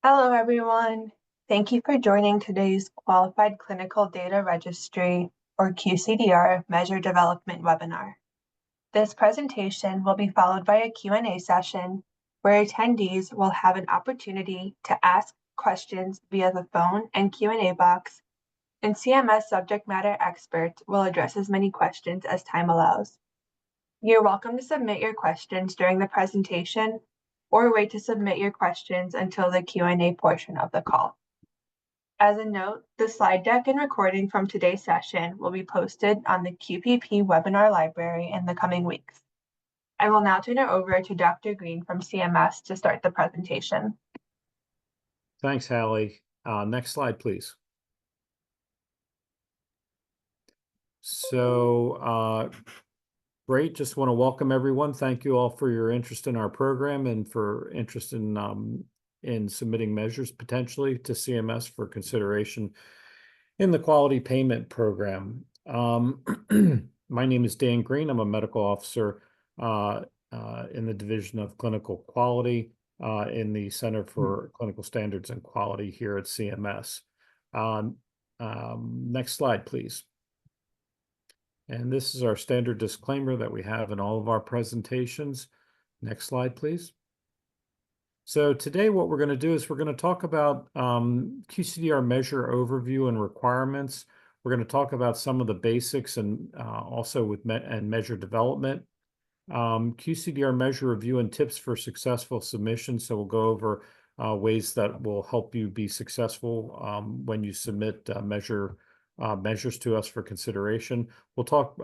Hello, everyone. Thank you for joining today's Qualified Clinical Data Registry, or QCDR, Measure Development webinar. This presentation will be followed by a Q&A session where attendees will have an opportunity to ask questions via the phone and Q&A box, and CMS subject matter experts will address as many questions as time allows. You're welcome to submit your questions during the presentation or wait to submit your questions until the Q&A portion of the call. As a note, the slide deck and recording from today's session will be posted on the QPP webinar library in the coming weeks. I will now turn it over to Dr. Green from CMS to start the presentation. Thanks, Hallie. Next slide, please. Great. Just want to welcome everyone. Thank you all for your interest in our program and for interest in submitting measures potentially to CMS for consideration in the quality payment program. My name is Dan Green. I'm a medical officer in the Division of Clinical Quality in the Center for Clinical Standards and Quality here at CMS. Next slide, please. And this is our standard disclaimer that we have in all of our presentations. Next slide, please. So today what we're going to do is we're going to talk about QCDR measure overview and requirements. We're going to talk about some of the basics and also with measure development. QCDR measure review and tips for successful submission. So we'll go over ways that will help you be successful when you submit measures to us for consideration. We'll talk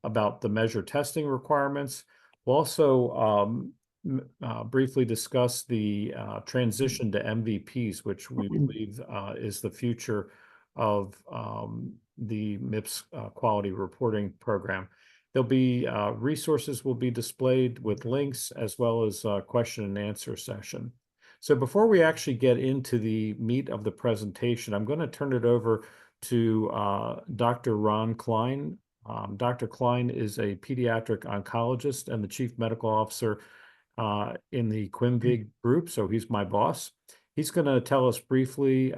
about the measure testing requirements. We'll also briefly discuss the transition to MVPs, which we believe is the future of the MIPS quality reporting program. There'll be resources will be displayed with links as well as a question and answer session. So before we actually get into the meat of the presentation, I'm going to turn it over to Dr. Ron Klein. Dr. Klein is a pediatric oncologist and the chief medical officer in the QuimVig group, so he's my boss. He's going to tell us briefly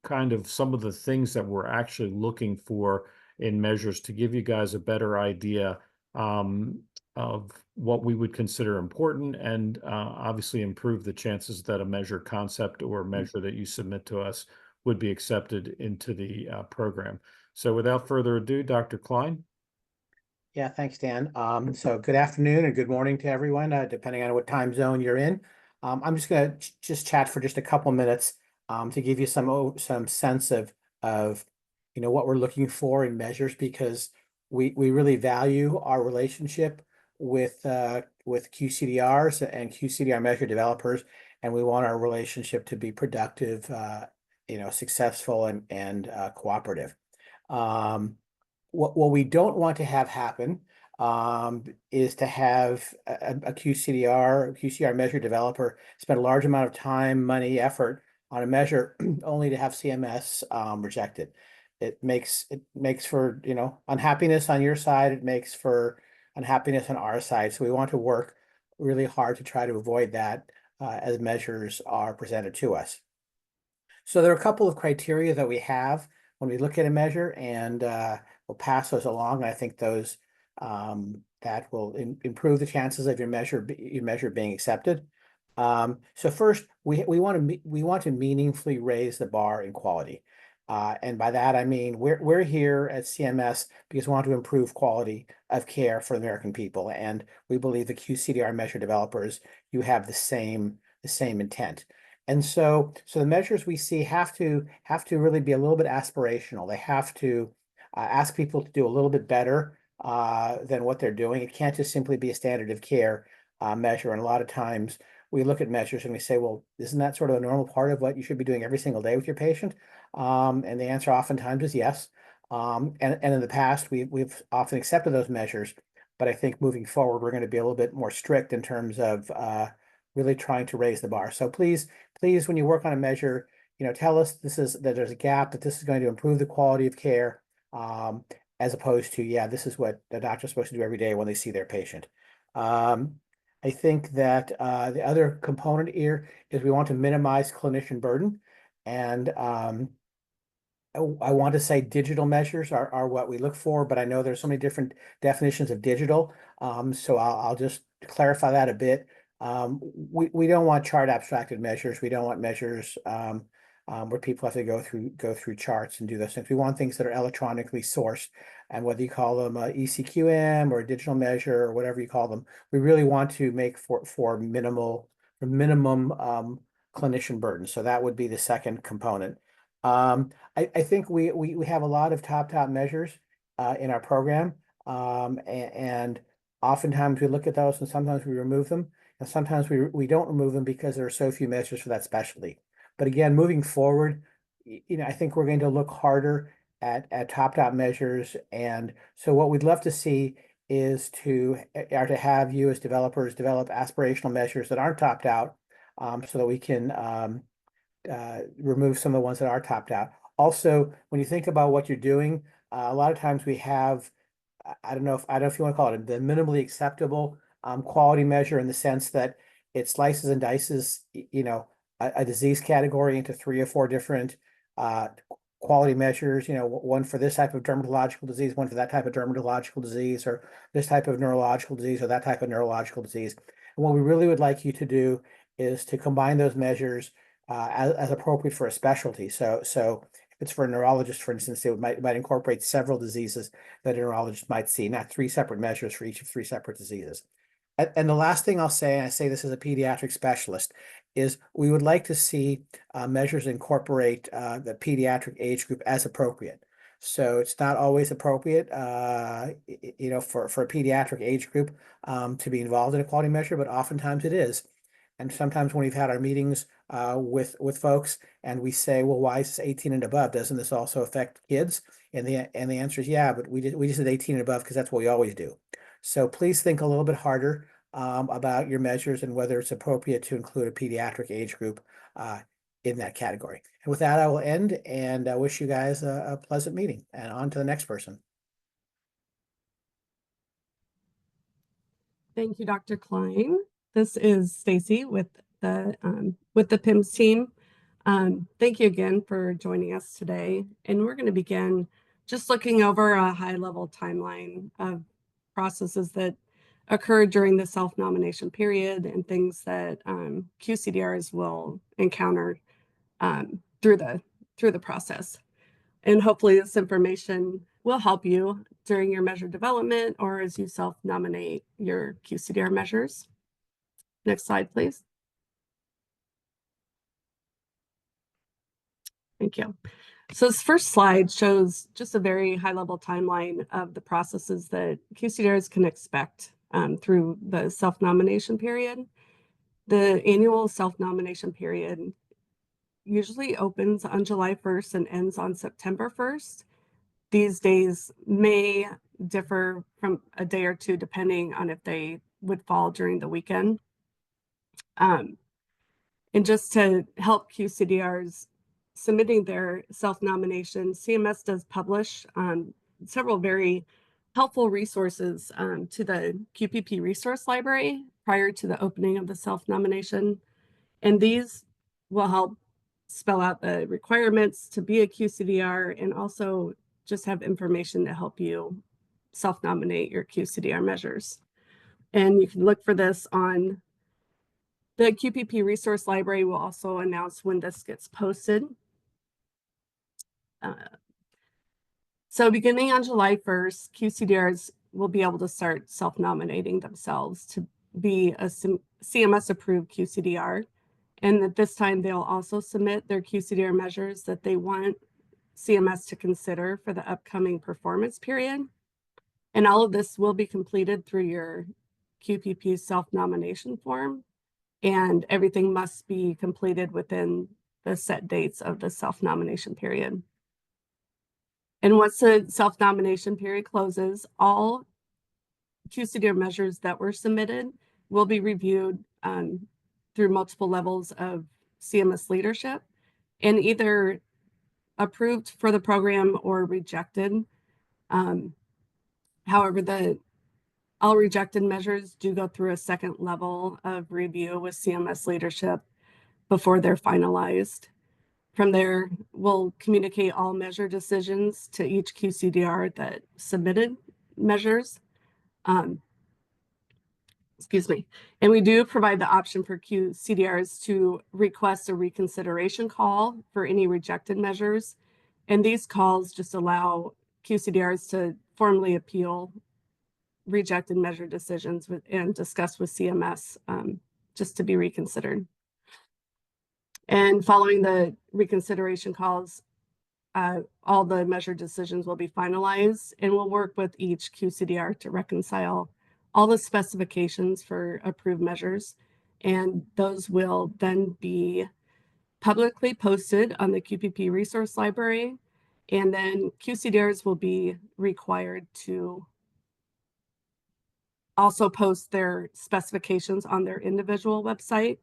kind of some of the things that we're actually looking for in measures to give you guys a better idea of what we would consider important and obviously improve the chances that a measure concept or measure that you submit to us would be accepted into the program. So without further ado, Dr. Klein. Yeah, thanks, Dan. So good afternoon and good morning to everyone, depending on what time zone you're in. I'm just going to chat for just a couple minutes to give you some sense of what we're looking for in measures, because we really value our relationship with QCDRs and QCDR measure developers, and we want our relationship to be productive, successful and cooperative. What we don't want to have happen is to have a QCDR measure developer spend a large amount of time, money, effort on a measure only to have CMS rejected. It makes for unhappiness on your side. It makes for unhappiness on our side. So we want to work really hard to try to avoid that as measures are presented to us. So there are a couple of criteria that we have when we look at a measure, and we'll pass those along. And I think those that will improve the chances of your measure being accepted. So first, we want to meaningfully raise the bar in quality, and by that I mean we're here at CMS because we want to improve quality of care for the American people, and we believe the QCDR measure developers, you have the same intent. And so the measures we see have to really be a little bit aspirational. They have to ask people to do a little bit better than what they're doing. It can't just simply be a standard of care measure. And a lot of times we look at measures and we say, well, isn't that sort of a normal part of what you should be doing every single day with your patient? And the answer oftentimes is yes. And in the past, we've often accepted those measures. But I think moving forward, we're going to be a little bit more strict in terms of really trying to raise the bar. So please, when you work on a measure, tell us that there's a gap, that this is going to improve the quality of care, as opposed to, yeah, this is what the doctor's supposed to do every day when they see their patient. I think that the other component here is we want to minimize clinician burden. And I want to say digital measures are what we look for, but I know there's so many different definitions of digital. So I'll just clarify that a bit. We don't want chart abstracted measures. We don't want measures where people have to go through charts and do those things. We want things that are electronically sourced, and whether you call them ECQM or a digital measure or whatever you call them, we really want to make for minimum clinician burden. So that would be the second component. I think we have a lot of top measures in our program, and oftentimes we look at those and sometimes we remove them, and sometimes we don't remove them because there are so few measures for that specialty. But again, moving forward, I think we're going to look harder at top measures, and so what we'd love to see is to have you as developers develop aspirational measures that aren't topped out, so that we can remove some of the ones that are topped out. Also, when you think about what you're doing, a lot of times we have, I don't know if you want to call it the minimally acceptable quality measure, in the sense that it slices and dices, a disease category into 3 or 4 different quality measures, one for this type of dermatological disease, one for that type of dermatological disease, or this type of neurological disease, or that type of neurological disease. And what we really would like you to do is to combine those measures as appropriate for a specialty. So if it's for a neurologist, for instance, it might incorporate several diseases that a neurologist might see, not 3 separate measures for each of 3 separate diseases. And the last thing I'll say, and I say this as a pediatric specialist, is we would like to see measures incorporate the pediatric age group as appropriate. So it's not always appropriate, for a pediatric age group to be involved in a quality measure, but oftentimes it is. And sometimes when we've had our meetings with folks and we say, well, why is this 18 and above? Doesn't this also affect kids? And the answer is, yeah, but we just did 18 and above because that's what we always do. So please think a little bit harder about your measures and whether it's appropriate to include a pediatric age group in that category. And with that, I will end, and I wish you guys a pleasant meeting, and on to the next person. Thank you, Dr. Klein. This is Stacy with the PIMS team. Thank you again for joining us today. And we're going to begin just looking over a high-level timeline of processes that occur during the self-nomination period and things that QCDRs will encounter through the process. And hopefully this information will help you during your measure development or as you self-nominate your QCDR measures. Next slide, please. Thank you. So this first slide shows just a very high-level timeline of the processes that QCDRs can expect through the self-nomination period. The annual self-nomination period usually opens on July 1st and ends on September 1st. These days may differ from a day or two depending on if they would fall during the weekend. And just to help QCDRs submitting their self-nomination, CMS does publish several very helpful resources to the QPP resource library prior to the opening of the self-nomination. And these will help spell out the requirements to be a QCDR and also just have information to help you self-nominate your QCDR measures. And you can look for this on the QPP resource library. Will also announce when this gets posted. So beginning on July 1st, QCDRs will be able to start self-nominating themselves to be a CMS-approved QCDR. And at this time, they'll also submit their QCDR measures that they want CMS to consider for the upcoming performance period. And all of this will be completed through your QPP self-nomination form. And everything must be completed within the set dates of the self-nomination period. And once the self-nomination period closes, all QCDR measures that were submitted will be reviewed through multiple levels of CMS leadership and either approved for the program or rejected. However, the All rejected measures do go through a second level of review with CMS leadership before they're finalized. From there, we'll communicate all measure decisions to each QCDR that submitted measures. Excuse me. And we do provide the option for QCDRs to request a reconsideration call for any rejected measures. And these calls just allow QCDRs to formally appeal rejected measure decisions and discuss with CMS just to be reconsidered. And following the reconsideration calls, all the measure decisions will be finalized, and we'll work with each QCDR to reconcile all the specifications for approved measures. And those will then be publicly posted on the QPP resource library. And then QCDRs will be required to also post their specifications on their individual website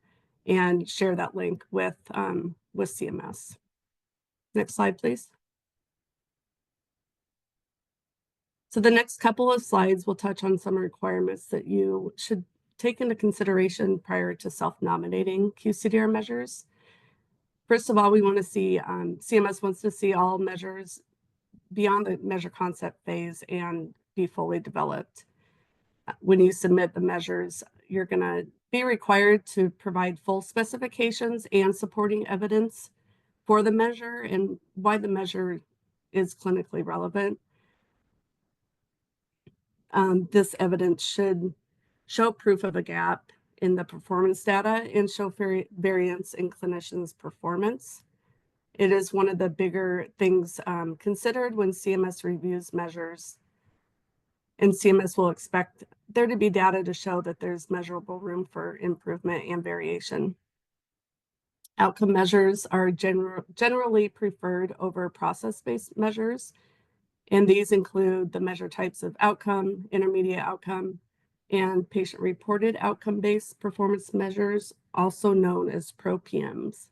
and share that link with CMS. Next slide, please. So the next couple of slides will touch on some requirements that you should take into consideration prior to self-nominating QCDR measures. First of all, we want to see, CMS wants to see all measures beyond the measure concept phase and be fully developed. When you submit the measures, you're going to be required to provide full specifications and supporting evidence for the measure and why the measure is clinically relevant. This evidence should show proof of a gap in the performance data and show variance in clinicians' performance. It is one of the bigger things considered when CMS reviews measures, and CMS will expect there to be data to show that there's measurable room for improvement and variation. Outcome measures are generally preferred over process-based measures, and these include the measure types of outcome, intermediate outcome, and patient-reported outcome-based performance measures, also known as PRO-PMs.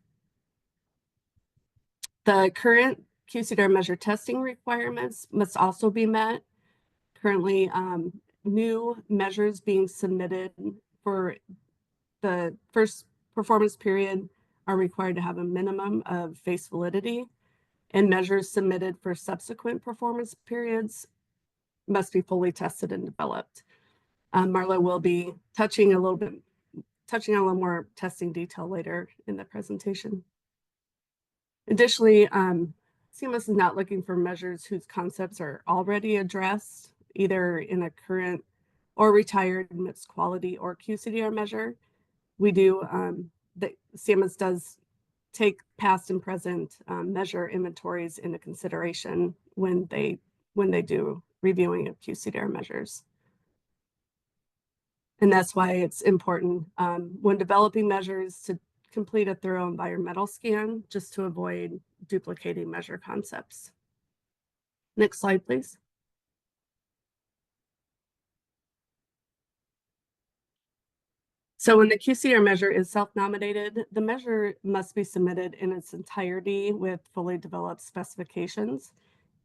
The current QCDR measure testing requirements must also be met. Currently, new measures being submitted for the first performance period are required to have a minimum of face validity, and measures submitted for subsequent performance periods must be fully tested and developed. Marla will be touching on a little more testing detail later in the presentation. Additionally, CMS is not looking for measures whose concepts are already addressed, either in a current or retired mixed quality or QCDR measure. We do, the CMS does take past and present measure inventories into consideration when they do reviewing of QCDR measures. And that's why it's important when developing measures to complete a thorough environmental scan just to avoid duplicating measure concepts. Next slide, please. So when the QCDR measure is self-nominated, the measure must be submitted in its entirety with fully developed specifications.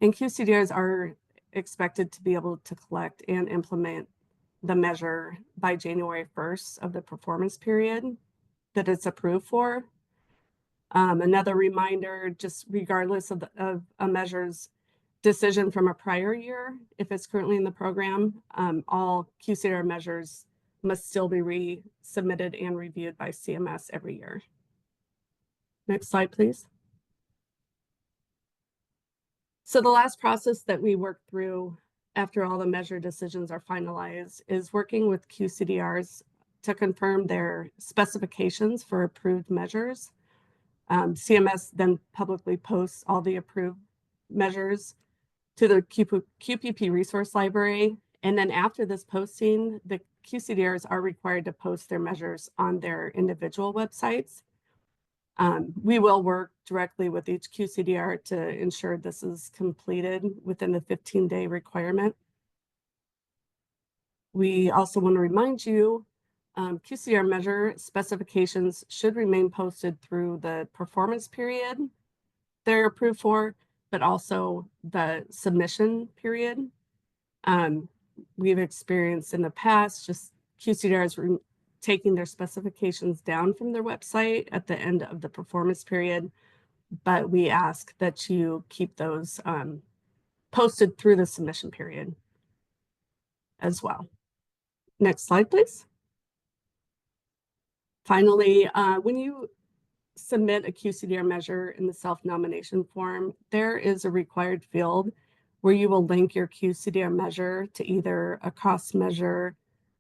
And QCDRs are expected to be able to collect and implement the measure by January 1st of the performance period that it's approved for. Another reminder, just regardless of a measure's decision from a prior year, if it's currently in the program, all QCDR measures must still be resubmitted and reviewed by CMS every year. Next slide, please. So the last process that we work through after all the measure decisions are finalized is working with QCDRs to confirm their specifications for approved measures. CMS then publicly posts all the approved measures to the QPP resource library. And then after this posting, the QCDRs are required to post their measures on their individual websites. We will work directly with each QCDR to ensure this is completed within the 15-day requirement. We also want to remind you, QCDR measure specifications should remain posted through the performance period they're approved for, but also the submission period. we've experienced in the past, just QCDRs taking their specifications down from their website at the end of the performance period, but we ask that you keep those posted through the submission period as well. Next slide, please. Finally, when you submit a QCDR measure in the self-nomination form, there is a required field where you will link your QCDR measure to either a cost measure,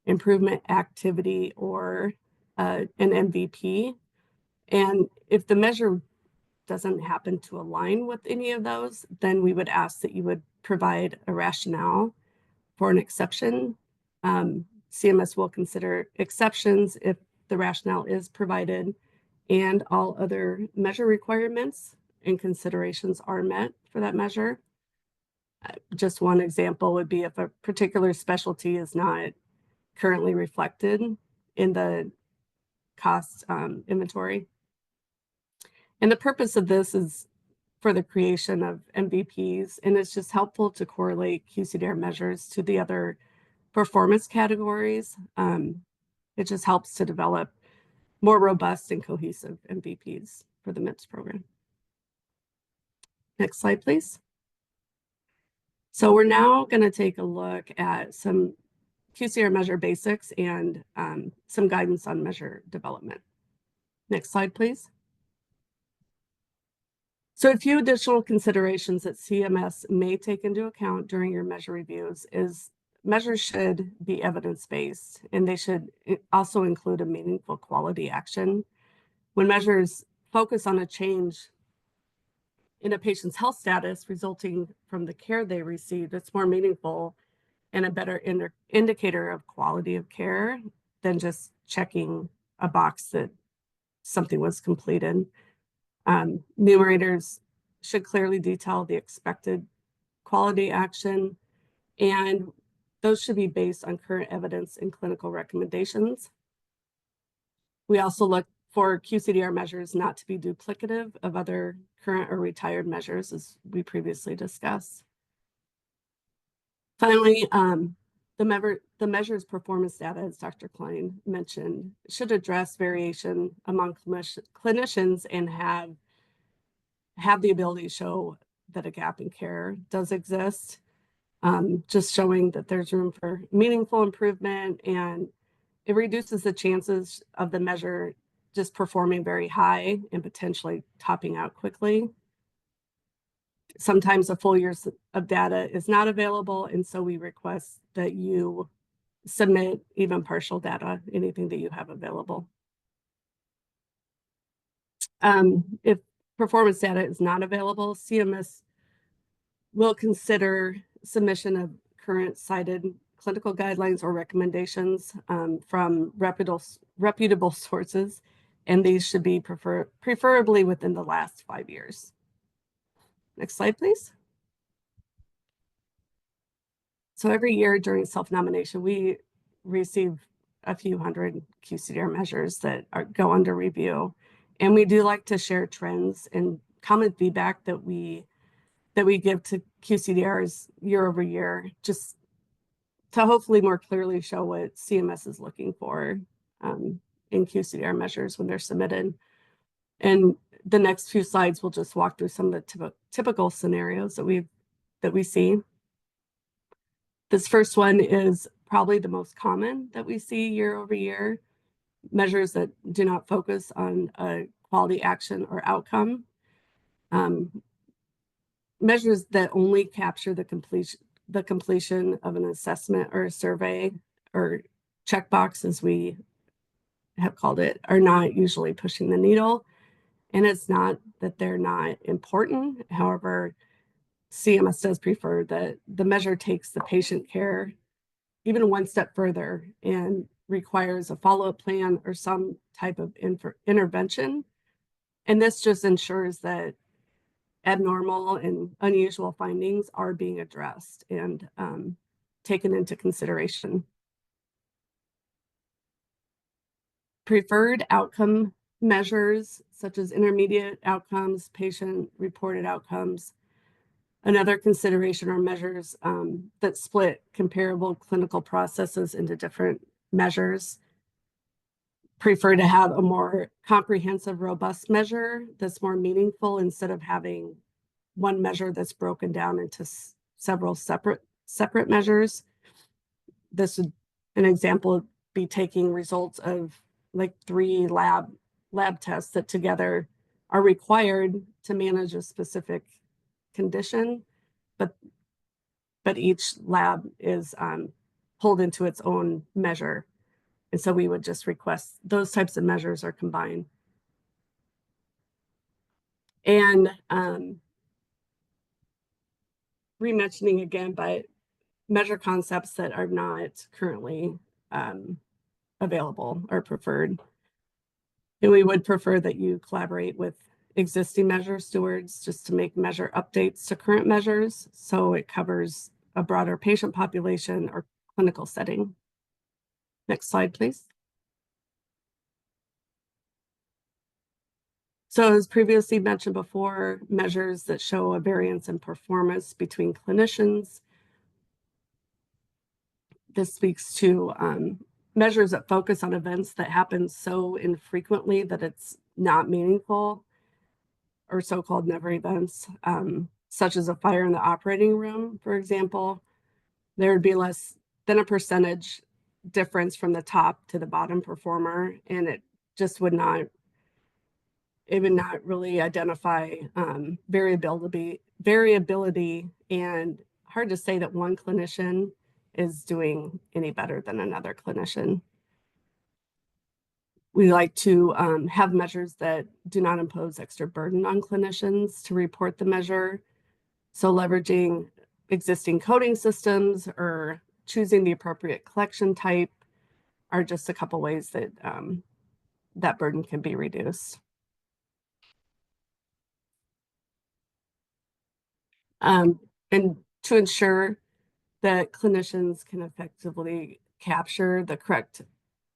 improvement activity, or an MVP. And if the measure doesn't happen to align with any of those, then we would ask that you would provide a rationale for an exception. CMS will consider exceptions if the rationale is provided and all other measure requirements and considerations are met for that measure. Just one example would be if a particular specialty is not currently reflected in the cost inventory. And the purpose of this is for the creation of MVPs, and it's just helpful to correlate QCDR measures to the other performance categories. It just helps to develop more robust and cohesive MVPs for the MIPS program. Next slide, please. So we're now going to take a look at some QCDR measure basics and some guidance on measure development. Next slide, please. So a few additional considerations that CMS may take into account during your measure reviews is measures should be evidence-based, and they should also include a meaningful quality action. When measures focus on a change in a patient's health status resulting from the care they received, it's more meaningful and a better indicator of quality of care than just checking a box that something was completed. Numerators should clearly detail the expected quality action, and those should be based on current evidence and clinical recommendations. We also look for QCDR measures not to be duplicative of other current or retired measures, as we previously discussed. Finally, the measure's performance data, as Dr. Klein mentioned, should address variation among clinicians and have the ability to show that a gap in care does exist, just showing that there's room for meaningful improvement, and it reduces the chances of the measure just performing very high and potentially topping out quickly. Sometimes a full year of data is not available, and so we request that you submit even partial data, anything that you have available. If performance data is not available, CMS will consider submission of current cited clinical guidelines or recommendations from reputable sources, and these should be preferably within the last 5 years. Next slide, please. So every year during self-nomination, we receive a few hundred QCDR measures that go under review. And we do like to share trends and common feedback that we give to QCDRs year over year, just to hopefully more clearly show what CMS is looking for in QCDR measures when they're submitted. And the next few slides will just walk through some of the typical scenarios that we see. This first one is probably the most common that we see year over year, measures that do not focus on a quality action or outcome, measures that only capture the completion of an assessment or a survey, or checkbox as we have called it, are not usually pushing the needle. And it's not that they're not important. However, CMS does prefer that the measure takes the patient care even one step further and requires a follow-up plan or some type of intervention. And this just ensures that abnormal and unusual findings are being addressed and taken into consideration. Preferred outcome measures, such as intermediate outcomes, patient-reported outcomes, Another consideration are measures that split comparable clinical processes into different measures. Prefer to have a more comprehensive, robust measure that's more meaningful instead of having one measure that's broken down into several separate measures. This would, an example would be taking results of like 3 lab tests that together are required to manage a specific condition, but each lab is pulled into its own measure. And so we would just request those types of measures are combined. And re-mentioning again, but measure concepts that are not currently available or preferred. And we would prefer that you collaborate with existing measure stewards just to make measure updates to current measures so it covers a broader patient population or clinical setting. Next slide, please. So as previously mentioned before, measures that show a variance in performance between clinicians. This speaks to measures that focus on events that happen so infrequently that it's not meaningful, or so-called never events, such as a fire in the operating room, for example. There would be less than a percentage difference from the top to the bottom performer, and it just would not, it would not really identify variability, and hard to say that one clinician is doing any better than another clinician. We like to have measures that do not impose extra burden on clinicians to report the measure. So leveraging existing coding systems or choosing the appropriate collection type are just a couple ways that that burden can be reduced. And to ensure that clinicians can effectively capture the correct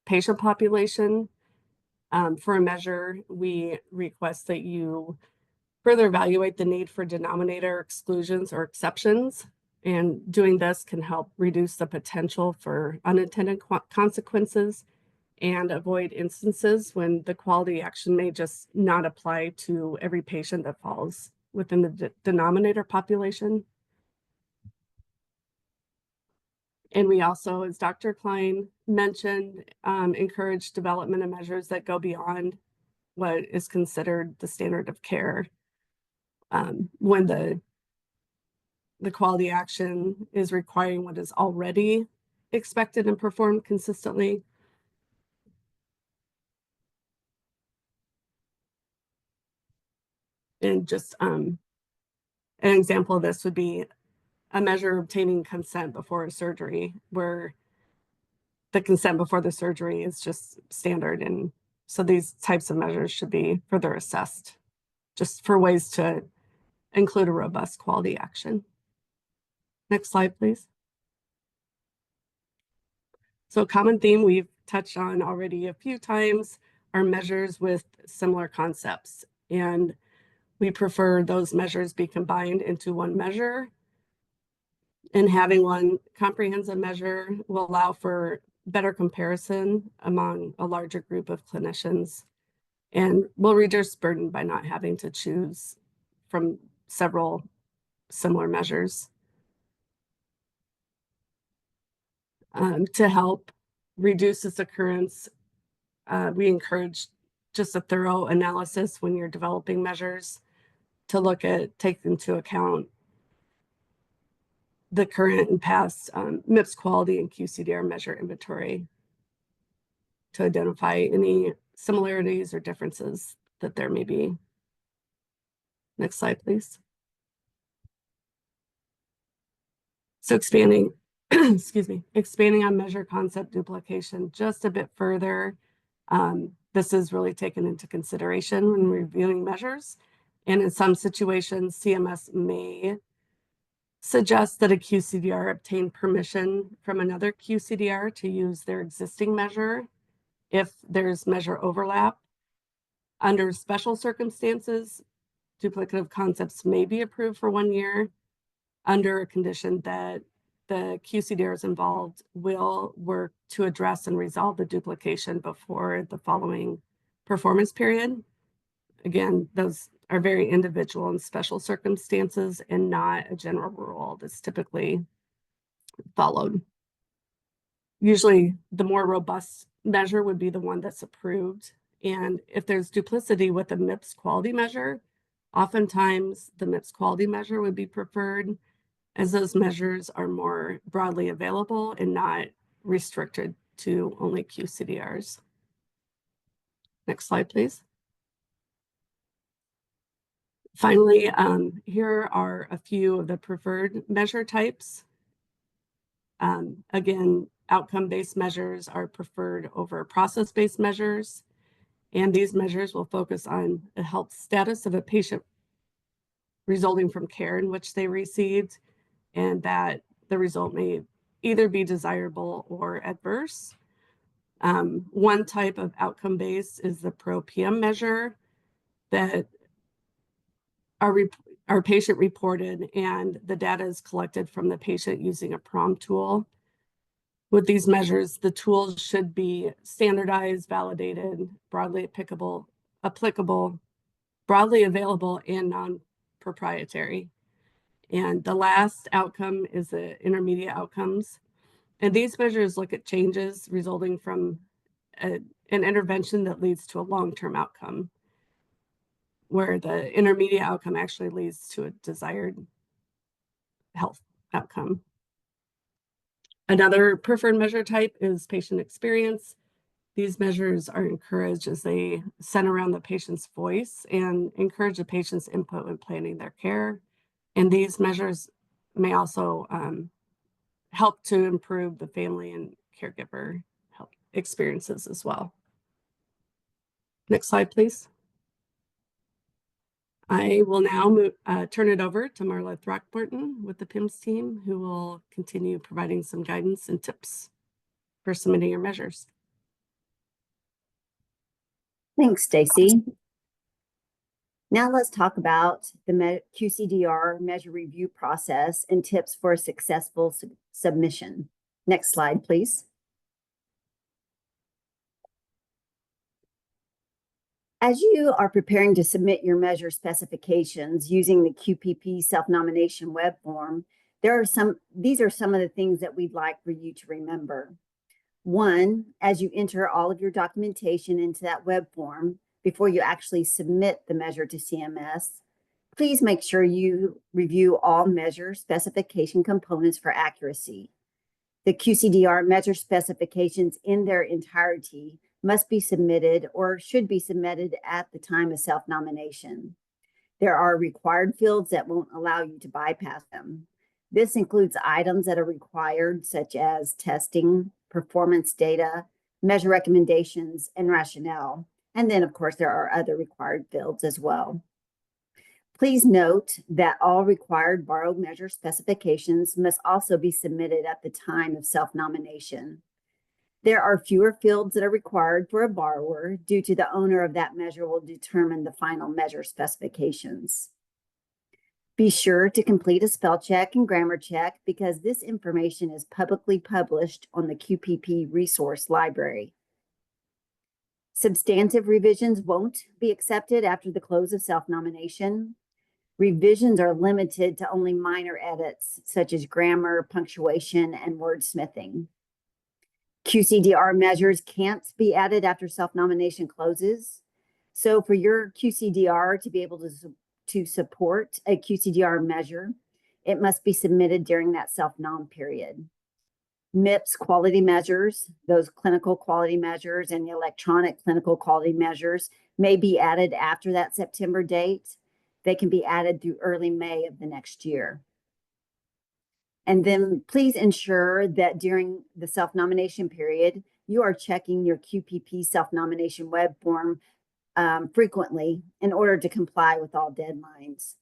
patient population for a measure, we request that you further evaluate the need for denominator exclusions or exceptions. And doing this can help reduce the potential for unintended consequences and avoid instances when the quality action may just not apply to every patient that falls within the denominator population. And we also, as Dr. Klein mentioned, encourage development of measures that go beyond what is considered the standard of care. When the quality action is requiring what is already expected and performed consistently. And just an example of this would be a measure obtaining consent before a surgery, where the consent before the surgery is just standard. And so these types of measures should be further assessed just for ways to include a robust quality action. Next slide, please. So a common theme we've touched on already a few times are measures with similar concepts. And we prefer those measures be combined into one measure. And having one comprehensive measure will allow for better comparison among a larger group of clinicians and will reduce burden by not having to choose from several similar measures. To help reduce this occurrence, we encourage just a thorough analysis when you're developing measures to look at, take into account the current and past MIPS quality and QCDR measure inventory to identify any similarities or differences that there may be. Next slide, please. So expanding, excuse me, expanding on measure concept duplication just a bit further. This is really taken into consideration when reviewing measures. And in some situations, CMS may suggest that a QCDR obtain permission from another QCDR to use their existing measure if there's measure overlap. Under special circumstances, duplicative concepts may be approved for 1 year, under a condition that the QCDRs involved will work to address and resolve the duplication before the following performance period. Again, those are very individual and special circumstances and not a general rule that's typically followed. Usually the more robust measure would be the one that's approved. And if there's duplicity with the MIPS quality measure, oftentimes the MIPS quality measure would be preferred, as those measures are more broadly available and not restricted to only QCDRs. Next slide, please. Finally, here are a few of the preferred measure types. Again, outcome-based measures are preferred over process-based measures, and these measures will focus on the health status of a patient resulting from care in which they received, and that the result may either be desirable or adverse. One type of outcome-based is the pro-PM measure that are patient reported, and the data is collected from the patient using a PROM tool. With these measures, the tools should be standardized, validated, broadly applicable, broadly available, and non-proprietary. And the last outcome is the intermediate outcomes. And these measures look at changes resulting from an intervention that leads to a long-term outcome, where the intermediate outcome actually leads to a desired health outcome. Another preferred measure type is patient experience. These measures are encouraged as they center around the patient's voice and encourage the patient's input when planning their care. And these measures may also help to improve the family and caregiver health experiences as well. Next slide, please. I will now turn it over to Marla Throckmorton with the PIMS team, who will continue providing some guidance and tips for submitting your measures. Thanks, Stacy. Now let's talk about the QCDR measure review process and tips for a successful submission. Next slide, please. As you are preparing to submit your measure specifications using the QPP self-nomination web form, these are some of the things that we'd like for you to remember. One, as you enter all of your documentation into that web form before you actually submit the measure to CMS, please make sure you review all measure specification components for accuracy. The QCDR measure specifications in their entirety must be submitted or should be submitted at the time of self-nomination. There are required fields that won't allow you to bypass them. This includes items that are required, such as testing, performance data, measure recommendations, and rationale. And then, of course, there are other required fields as well. Please note that all required borrowed measure specifications must also be submitted at the time of self-nomination. There are fewer fields that are required for a borrower due to the owner of that measure will determine the final measure specifications. Be sure to complete a spell check and grammar check because this information is publicly published on the QPP resource library. Substantive revisions won't be accepted after the close of self-nomination. Revisions are limited to only minor edits, such as grammar, punctuation, and wordsmithing. QCDR measures can't be added after self-nomination closes. So for your QCDR to be able to support a QCDR measure, it must be submitted during that self-nom period. MIPS quality measures, those clinical quality measures and the electronic clinical quality measures may be added after that September date. They can be added through early May of the next year. And then please ensure that during the self-nomination period, you are checking your QPP self-nomination web form frequently in order to comply with all deadlines.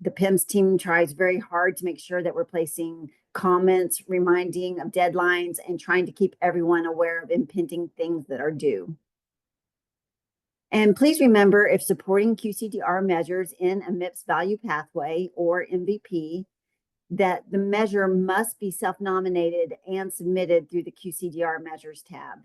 The PIMS team tries very hard to make sure that we're placing comments, reminding of deadlines, and trying to keep everyone aware of impending things that are due. And please remember, if supporting QCDR measures in a MIPS value pathway or MVP, that the measure must be self-nominated and submitted through the QCDR measures tab.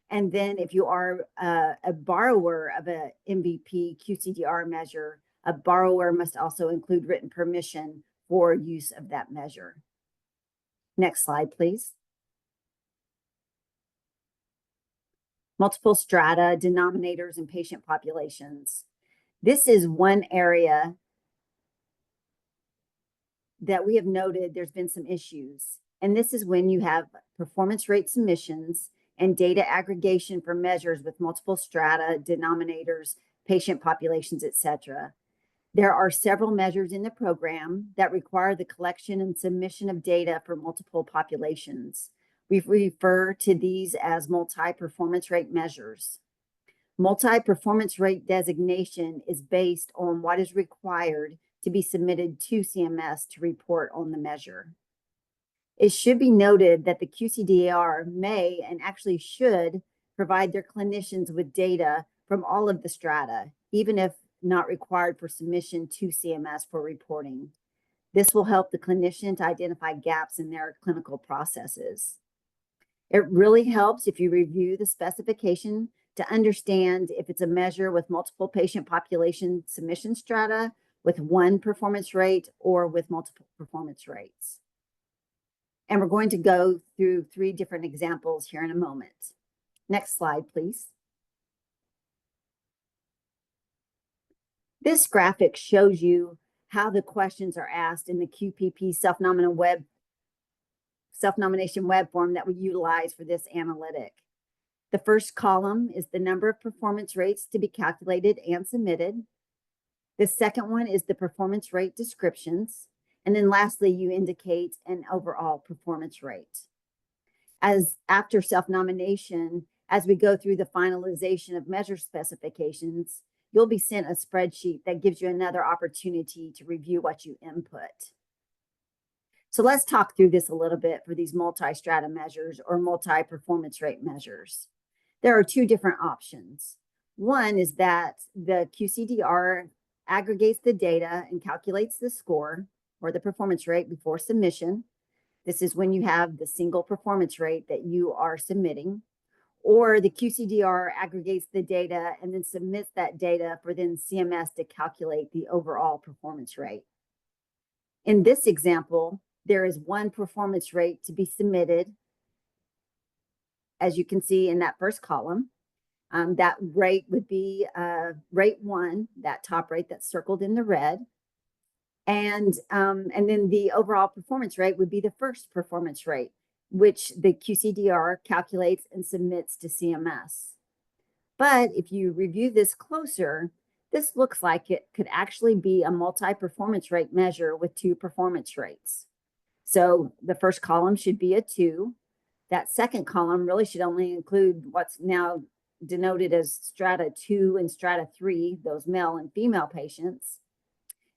And then if you are a borrower of a MVP QCDR measure, a borrower must also include written permission for use of that measure. Next slide, please. Multiple strata, denominators, and patient populations. This is one area that we have noted there's been some issues. And this is when you have performance rate submissions and data aggregation for measures with multiple strata, denominators, patient populations, etc. There are several measures in the program that require the collection and submission of data for multiple populations. We refer to these as multi-performance rate measures. Multi-performance rate designation is based on what is required to be submitted to CMS to report on the measure. It should be noted that the QCDR may and actually should provide their clinicians with data from all of the strata, even if not required for submission to CMS for reporting. This will help the clinician to identify gaps in their clinical processes. It really helps if you review the specification to understand if it's a measure with multiple patient population submission strata, with one performance rate, or with multiple performance rates. And we're going to go through 3 different examples here in a moment. Next slide, please. This graphic shows you how the questions are asked in the QPP self-nomination web form that we utilize for this analytic. The first column is the number of performance rates to be calculated and submitted. The second one is the performance rate descriptions. And then lastly, you indicate an overall performance rate. As after self-nomination, as we go through the finalization of measure specifications, you'll be sent a spreadsheet that gives you another opportunity to review what you input. So let's talk through this a little bit for these multi-strata measures or multi-performance rate measures. There are 2 different options. One is that the QCDR aggregates the data and calculates the score or the performance rate before submission. This is when you have the single performance rate that you are submitting. Or the QCDR aggregates the data and then submits that data for then CMS to calculate the overall performance rate. In this example, there is one performance rate to be submitted, as you can see in that first column. That rate would be rate 1, that top rate that's circled in the red. And then the overall performance rate would be the first performance rate, which the QCDR calculates and submits to CMS. But if you review this closer, this looks like it could actually be a multi-performance rate measure with 2 performance rates. So the first column should be a 2. That second column really should only include what's now denoted as strata 2 and strata 3, those male and female patients.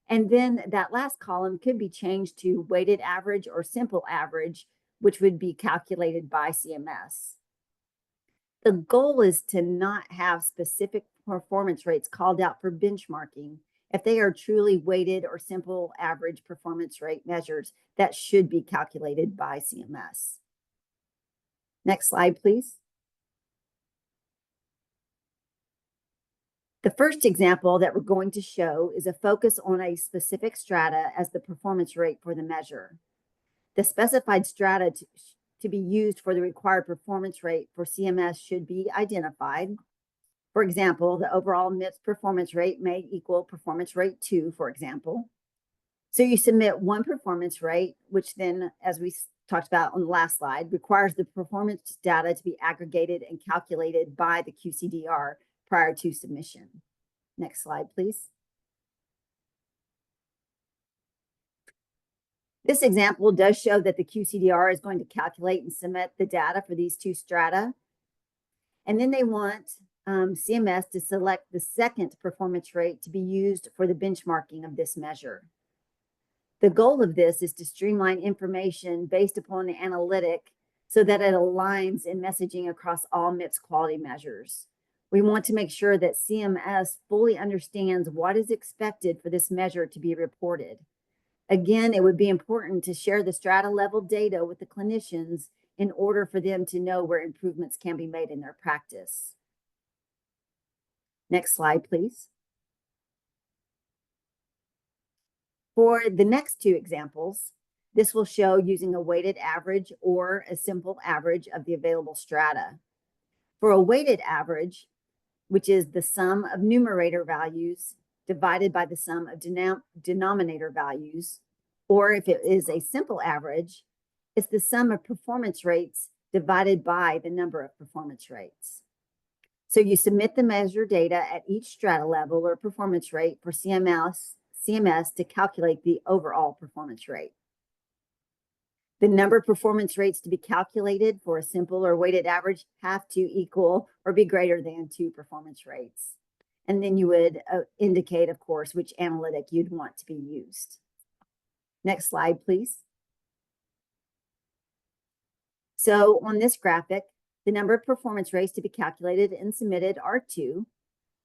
And then that last column could be changed to weighted average or simple average, which would be calculated by CMS. The goal is to not have specific performance rates called out for benchmarking. If they are truly weighted or simple average performance rate measures, that should be calculated by CMS. Next slide, please. The first example that we're going to show is a focus on a specific strata as the performance rate for the measure. The specified strata to be used for the required performance rate for CMS should be identified. For example, the overall MIPS performance rate may equal performance rate 2, for example. So you submit one performance rate, which then, as we talked about on the last slide, requires the performance data to be aggregated and calculated by the QCDR prior to submission. Next slide, please. This example does show that the QCDR is going to calculate and submit the data for these 2 strata. And then they want CMS to select the second performance rate to be used for the benchmarking of this measure. The goal of this is to streamline information based upon the analytic so that it aligns in messaging across all MIPS quality measures. We want to make sure that CMS fully understands what is expected for this measure to be reported. Again, it would be important to share the strata level data with the clinicians in order for them to know where improvements can be made in their practice. Next slide, please. For the next two examples, this will show using a weighted average or a simple average of the available strata. For a weighted average, which is the sum of numerator values divided by the sum of denominator values, or if it is a simple average, it's the sum of performance rates divided by the number of performance rates. So you submit the measure data at each strata level or performance rate for CMS to calculate the overall performance rate. The number of performance rates to be calculated for a simple or weighted average have to equal or be greater than 2 performance rates. And then you would indicate, of course, which analytic you'd want to be used. Next slide, please. So on this graphic, the number of performance rates to be calculated and submitted are 2.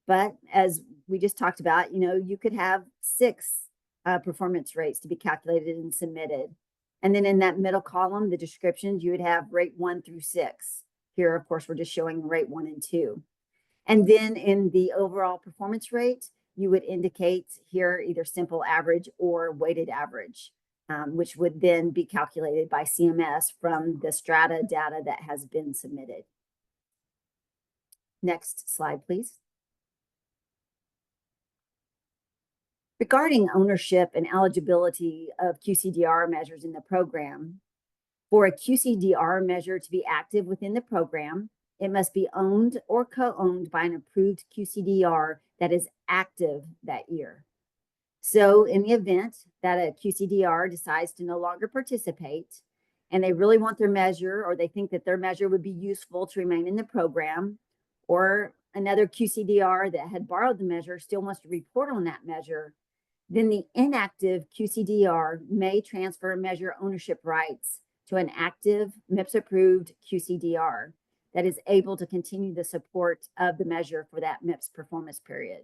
But as we just talked about, you could have 6 performance rates to be calculated and submitted. And then in that middle column, the descriptions, you would have rate 1 through 6. Here, of course, we're just showing rate 1 and 2. And then in the overall performance rate, you would indicate here either simple average or weighted average, which would then be calculated by CMS from the strata data that has been submitted. Next slide, please. Regarding ownership and eligibility of QCDR measures in the program, for a QCDR measure to be active within the program, it must be owned or co-owned by an approved QCDR that is active that year. So in the event that a QCDR decides to no longer participate and they really want their measure, or they think that their measure would be useful to remain in the program, or another QCDR that had borrowed the measure still wants to report on that measure, then the inactive QCDR may transfer measure ownership rights to an active MIPS-approved QCDR that is able to continue the support of the measure for that MIPS performance period.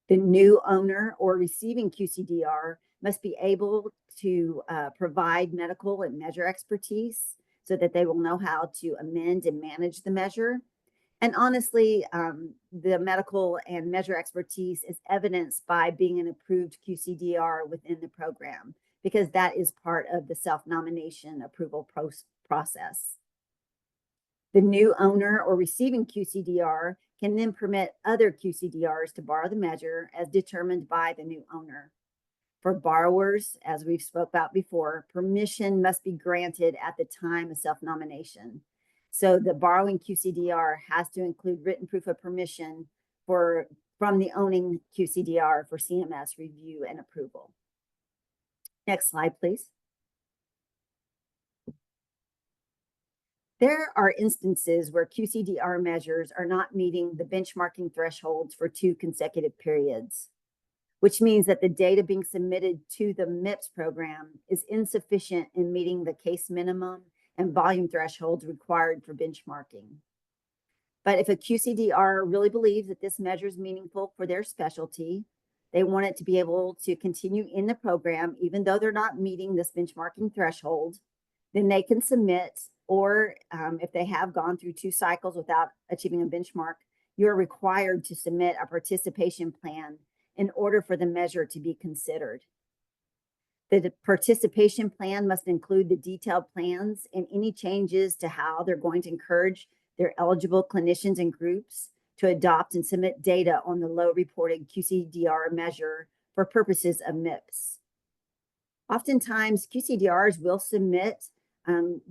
The new owner or receiving QCDR must be able to provide medical and measure expertise so that they will know how to amend and manage the measure. And honestly, the medical and measure expertise is evidenced by being an approved QCDR within the program, because that is part of the self-nomination approval process. The new owner or receiving QCDR can then permit other QCDRs to borrow the measure as determined by the new owner. For borrowers, as we've spoke about before, permission must be granted at the time of self-nomination. So the borrowing QCDR has to include written proof of permission from the owning QCDR for CMS review and approval. Next slide, please. There are instances where QCDR measures are not meeting the benchmarking thresholds for 2 consecutive periods, which means that the data being submitted to the MIPS program is insufficient in meeting the case minimum and volume thresholds required for benchmarking. But if a QCDR really believes that this measure is meaningful for their specialty, they want it to be able to continue in the program, even though they're not meeting this benchmarking threshold, then they can submit, or if they have gone through 2 cycles without achieving a benchmark, you're required to submit a participation plan in order for the measure to be considered. The participation plan must include the detailed plans and any changes to how they're going to encourage their eligible clinicians and groups to adopt and submit data on the low reported QCDR measure for purposes of MIPS. Oftentimes, QCDRs will submit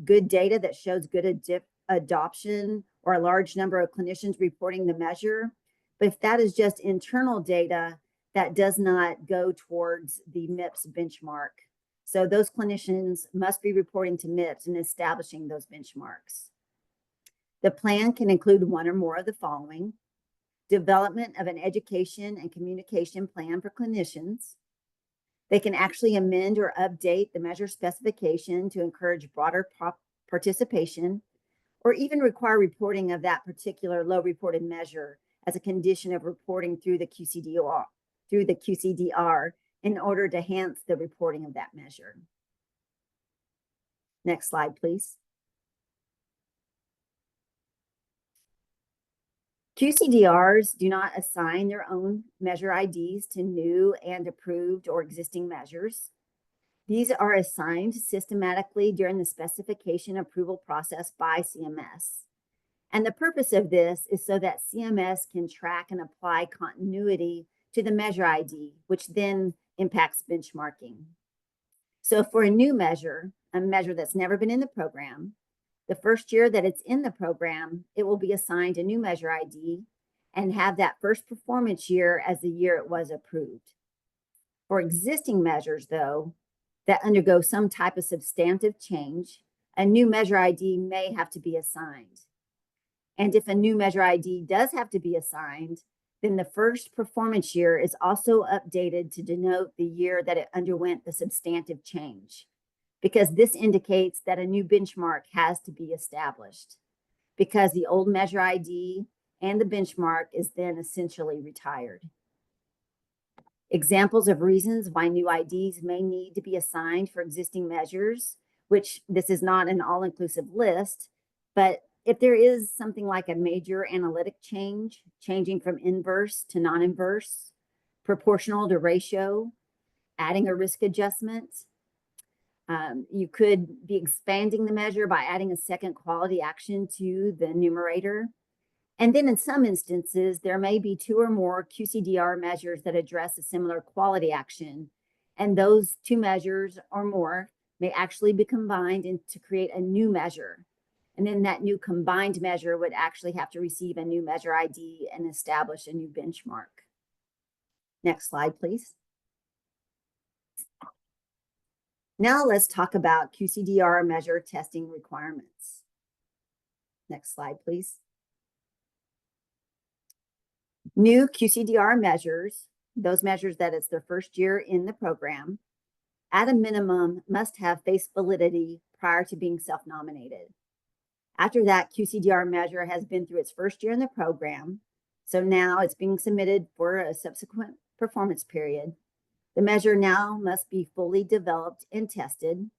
good data that shows good adoption or a large number of clinicians reporting the measure. But if that is just internal data, that does not go towards the MIPS benchmark. So those clinicians must be reporting to MIPS and establishing those benchmarks. The plan can include one or more of the following: development of an education and communication plan for clinicians. They can actually amend or update the measure specification to encourage broader participation, or even require reporting of that particular low reported measure as a condition of reporting through the QCDR in order to enhance the reporting of that measure. Next slide, please. QCDRs do not assign their own measure IDs to new and approved or existing measures. These are assigned systematically during the specification approval process by CMS. And the purpose of this is so that CMS can track and apply continuity to the measure ID, which then impacts benchmarking. So for a new measure, a measure that's never been in the program, the first year that it's in the program, it will be assigned a new measure ID and have that first performance year as the year it was approved. For existing measures, though, that undergo some type of substantive change, a new measure ID may have to be assigned. And if a new measure ID does have to be assigned, then the first performance year is also updated to denote the year that it underwent the substantive change, because this indicates that a new benchmark has to be established, because the old measure ID and the benchmark is then essentially retired. Examples of reasons why new IDs may need to be assigned for existing measures, which this is not an all-inclusive list, but if there is something like a major analytic change, changing from inverse to non-inverse, proportional to ratio, adding a risk adjustment, you could be expanding the measure by adding a second quality action to the numerator. And then in some instances, there may be 2 or more QCDR measures that address a similar quality action. And those 2 measures or more may actually be combined to create a new measure. And then that new combined measure would actually have to receive a new measure ID and establish a new benchmark. Next slide, please. Now let's talk about QCDR measure testing requirements. Next slide, please. New QCDR measures, those measures that it's their first year in the program, at a minimum must have face validity prior to being self-nominated. After that, QCDR measure has been through its first year in the program, so now it's being submitted for a subsequent performance period. The measure now must be fully developed and tested,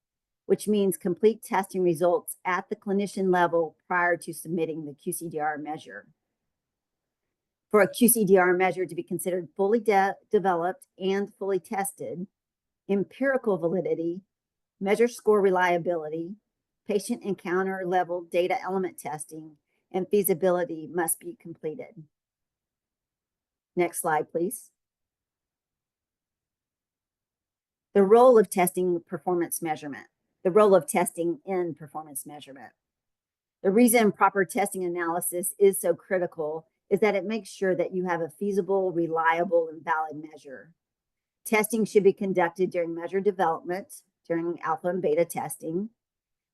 which means complete testing results at the clinician level prior to submitting the QCDR measure. For a QCDR measure to be considered fully developed and fully tested, empirical validity, measure score reliability, patient encounter level data element testing, and feasibility must be completed. Next slide, please. The role of testing performance measurement, the role of testing in performance measurement. The reason proper testing analysis is so critical is that it makes sure that you have a feasible, reliable, and valid measure. Testing should be conducted during measure development, during alpha and beta testing.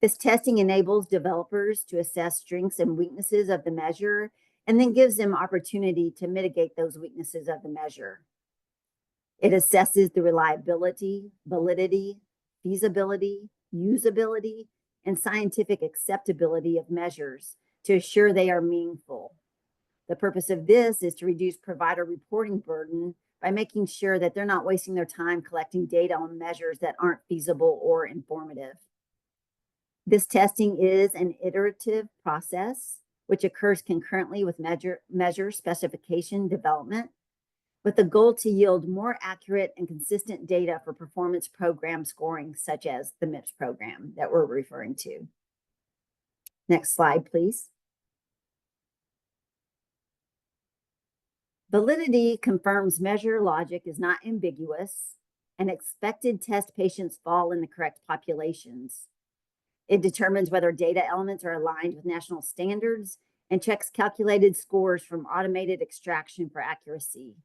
This testing enables developers to assess strengths and weaknesses of the measure, and then gives them opportunity to mitigate those weaknesses of the measure. It assesses the reliability, validity, feasibility, usability, and scientific acceptability of measures to assure they are meaningful. The purpose of this is to reduce provider reporting burden by making sure that they're not wasting their time collecting data on measures that aren't feasible or informative. This testing is an iterative process, which occurs concurrently with measure specification development, with the goal to yield more accurate and consistent data for performance program scoring, such as the MIPS program that we're referring to. Next slide, please. Validity confirms measure logic is not ambiguous and expected test patients fall in the correct populations. It determines whether data elements are aligned with national standards and checks calculated scores from automated extraction for accuracy.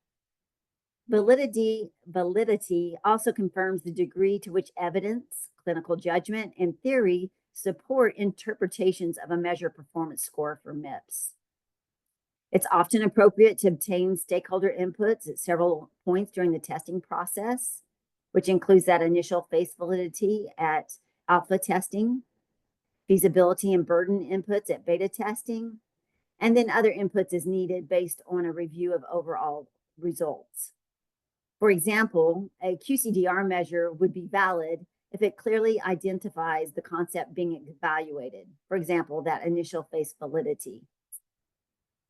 Validity also confirms the degree to which evidence, clinical judgment, and theory support interpretations of a measure performance score for MIPS. It's often appropriate to obtain stakeholder inputs at several points during the testing process, which includes that initial face validity at alpha testing, feasibility and burden inputs at beta testing, and then other inputs as needed based on a review of overall results. For example, a QCDR measure would be valid if it clearly identifies the concept being evaluated. For example, that initial face validity.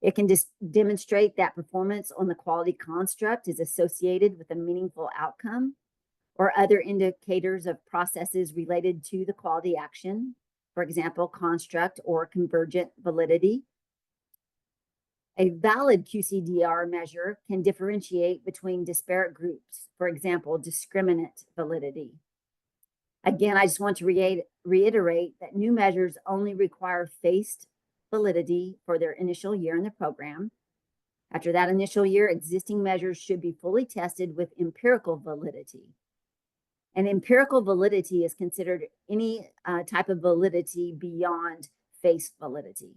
It can just demonstrate that performance on the quality construct is associated with a meaningful outcome or other indicators of processes related to the quality action, for example, construct or convergent validity. A valid QCDR measure can differentiate between disparate groups, for example, discriminant validity. Again, I just want to reiterate that new measures only require phased validity for their initial year in the program. After that initial year, existing measures should be fully tested with empirical validity. And empirical validity is considered any type of validity beyond face validity.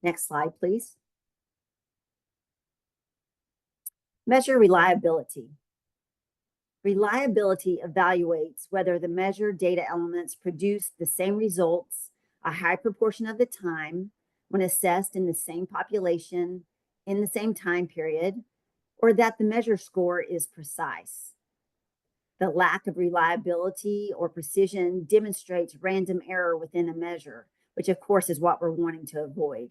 Next slide, please. Measure reliability. Reliability evaluates whether the measured data elements produce the same results a high proportion of the time when assessed in the same population in the same time period, or that the measure score is precise. The lack of reliability or precision demonstrates random error within a measure, which of course is what we're wanting to avoid.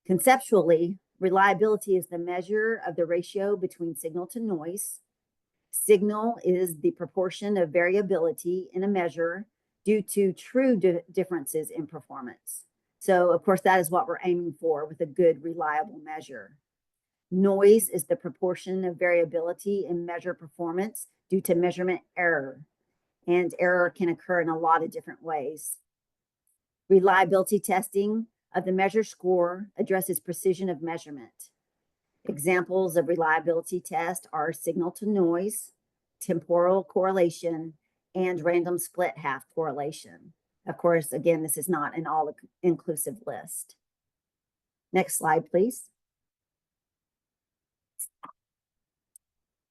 Conceptually, reliability is the measure of the ratio between signal to noise. Signal is the proportion of variability in a measure due to true differences in performance. So, of course, that is what we're aiming for with a good, reliable measure. Noise is the proportion of variability in measure performance due to measurement error, and error can occur in a lot of different ways. Reliability testing of the measure score addresses precision of measurement. Examples of reliability tests are signal to noise, temporal correlation, and random split half correlation. Of course, again, this is not an all-inclusive list. Next slide, please.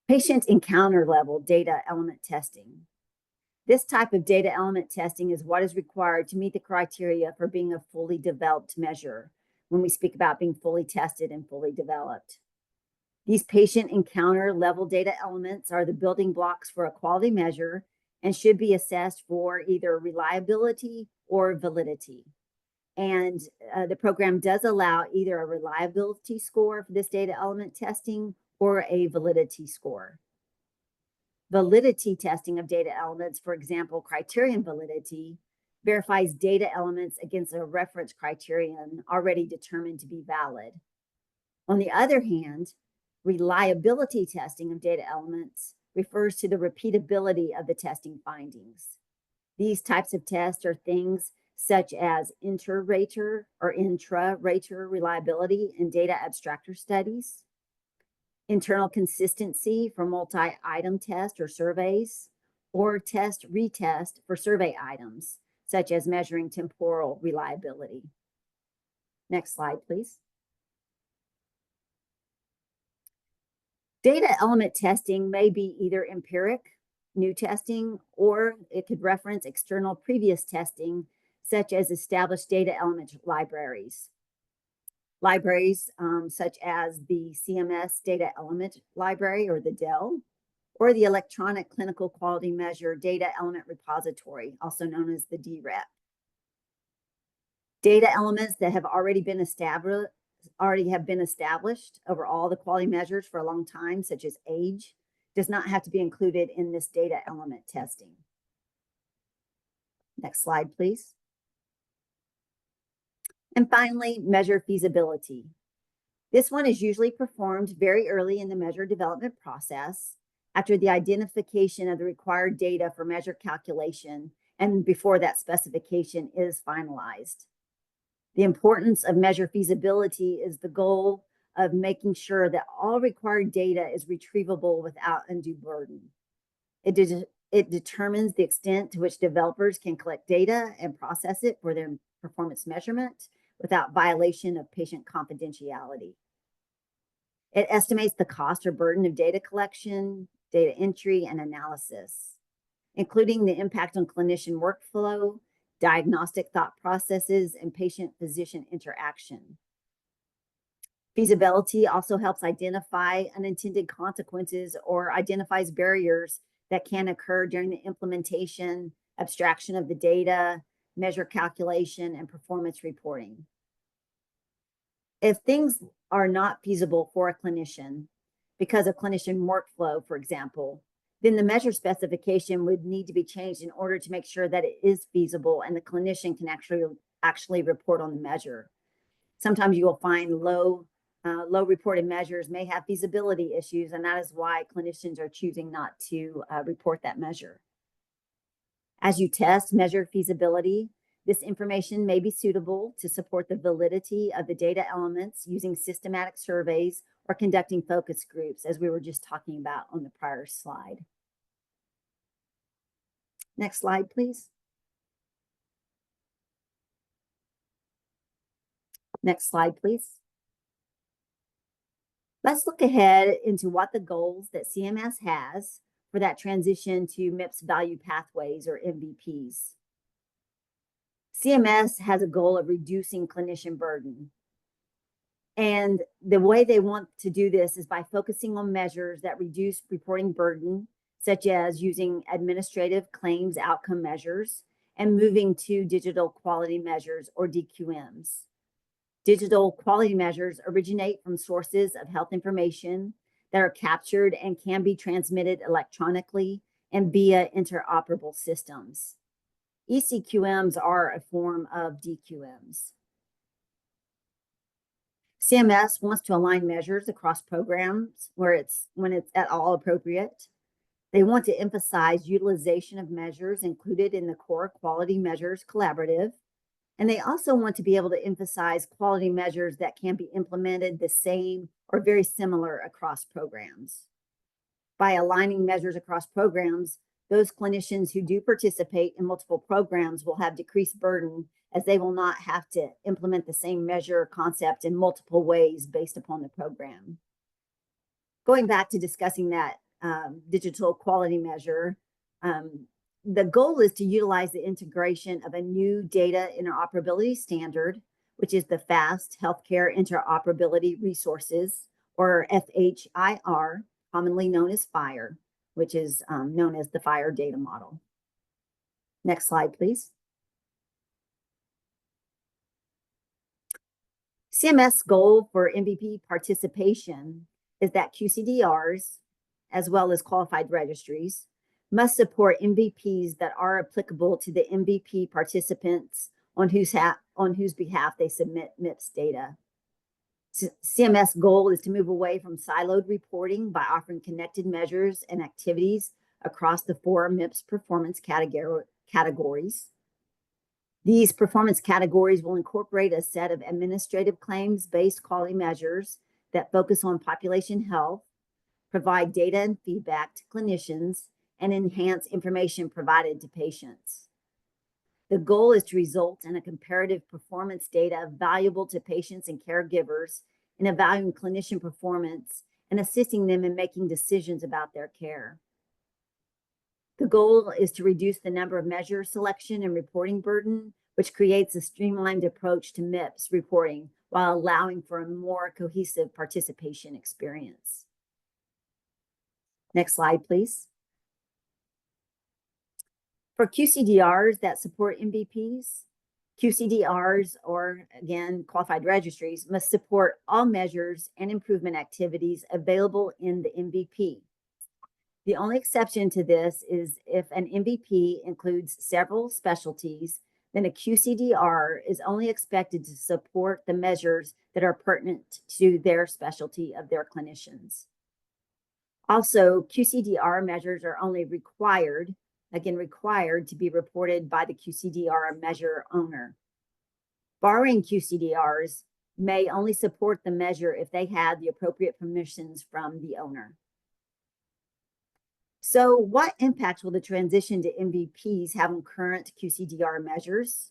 Patient encounter level data element testing. This type of data element testing is what is required to meet the criteria for being a fully developed measure when we speak about being fully tested and fully developed. These patient encounter level data elements are the building blocks for a quality measure and should be assessed for either reliability or validity. And the program does allow either a reliability score for this data element testing or a validity score. Validity testing of data elements, for example, criterion validity, verifies data elements against a reference criterion already determined to be valid. On the other hand, reliability testing of data elements refers to the repeatability of the testing findings. These types of tests are things such as inter-rater or intra-rater reliability in data abstractor studies, internal consistency for multi-item tests or surveys, or test-retest for survey items, such as measuring temporal reliability. Next slide, please. Data element testing may be either empiric, new testing, or it could reference external previous testing, such as established data element libraries. Libraries such as the CMS Data Element Library, or the DEL, or the Electronic Clinical Quality Measure Data Element Repository, also known as the DREP. Data elements that have already have been established over all the quality measures for a long time, such as age, does not have to be included in this data element testing. Next slide, please. And finally, measure feasibility. This one is usually performed very early in the measure development process after the identification of the required data for measure calculation and before that specification is finalized. The importance of measure feasibility is the goal of making sure that all required data is retrievable without undue burden. It determines the extent to which developers can collect data and process it for their performance measurement without violation of patient confidentiality. It estimates the cost or burden of data collection, data entry, and analysis, including the impact on clinician workflow, diagnostic thought processes, and patient-physician interaction. Feasibility also helps identify unintended consequences or identifies barriers that can occur during the implementation, abstraction of the data, measure calculation, and performance reporting. If things are not feasible for a clinician because of clinician workflow, for example, then the measure specification would need to be changed in order to make sure that it is feasible and the clinician can actually report on the measure. Sometimes you will find low reported measures may have feasibility issues, and that is why clinicians are choosing not to report that measure. As you test measure feasibility, this information may be suitable to support the validity of the data elements using systematic surveys or conducting focus groups, as we were just talking about on the prior slide. Next slide, please. Next slide, please. Let's look ahead into what the goals that CMS has for that transition to MIPS value pathways, or MVPs. CMS has a goal of reducing clinician burden. And the way they want to do this is by focusing on measures that reduce reporting burden, such as using administrative claims outcome measures and moving to digital quality measures, or DQMs. Digital quality measures originate from sources of health information that are captured and can be transmitted electronically and via interoperable systems. ECQMs are a form of DQMs. CMS wants to align measures across programs when it's at all appropriate. They want to emphasize utilization of measures included in the core quality measures collaborative. And they also want to be able to emphasize quality measures that can be implemented the same or very similar across programs. By aligning measures across programs, those clinicians who do participate in multiple programs will have decreased burden, as they will not have to implement the same measure concept in multiple ways based upon the program. Going back to discussing that digital quality measure, the goal is to utilize the integration of a new data interoperability standard, which is the FAST Healthcare Interoperability Resources, or FHIR, commonly known as FHIR, which is known as the FHIR data model. Next slide, please. CMS goal for MVP participation is that QCDRs, as well as qualified registries, must support MVPs that are applicable to the MVP participants on whose behalf they submit MIPS data. CMS goal is to move away from siloed reporting by offering connected measures and activities across the 4 MIPS performance categories. These performance categories will incorporate a set of administrative claims-based quality measures that focus on population health, provide data and feedback to clinicians, and enhance information provided to patients. The goal is to result in a comparative performance data valuable to patients and caregivers in evaluating clinician performance and assisting them in making decisions about their care. The goal is to reduce the number of measure selection and reporting burden, which creates a streamlined approach to MIPS reporting while allowing for a more cohesive participation experience. Next slide, please. For QCDRs that support MVPs, QCDRs, or again, qualified registries, must support all measures and improvement activities available in the MVP. The only exception to this is if an MVP includes several specialties, then a QCDR is only expected to support the measures that are pertinent to their specialty of their clinicians. Also, QCDR measures are only required to be reported by the QCDR measure owner. Borrowing QCDRs may only support the measure if they had the appropriate permissions from the owner. So what impact will the transition to MVPs have on current QCDR measures?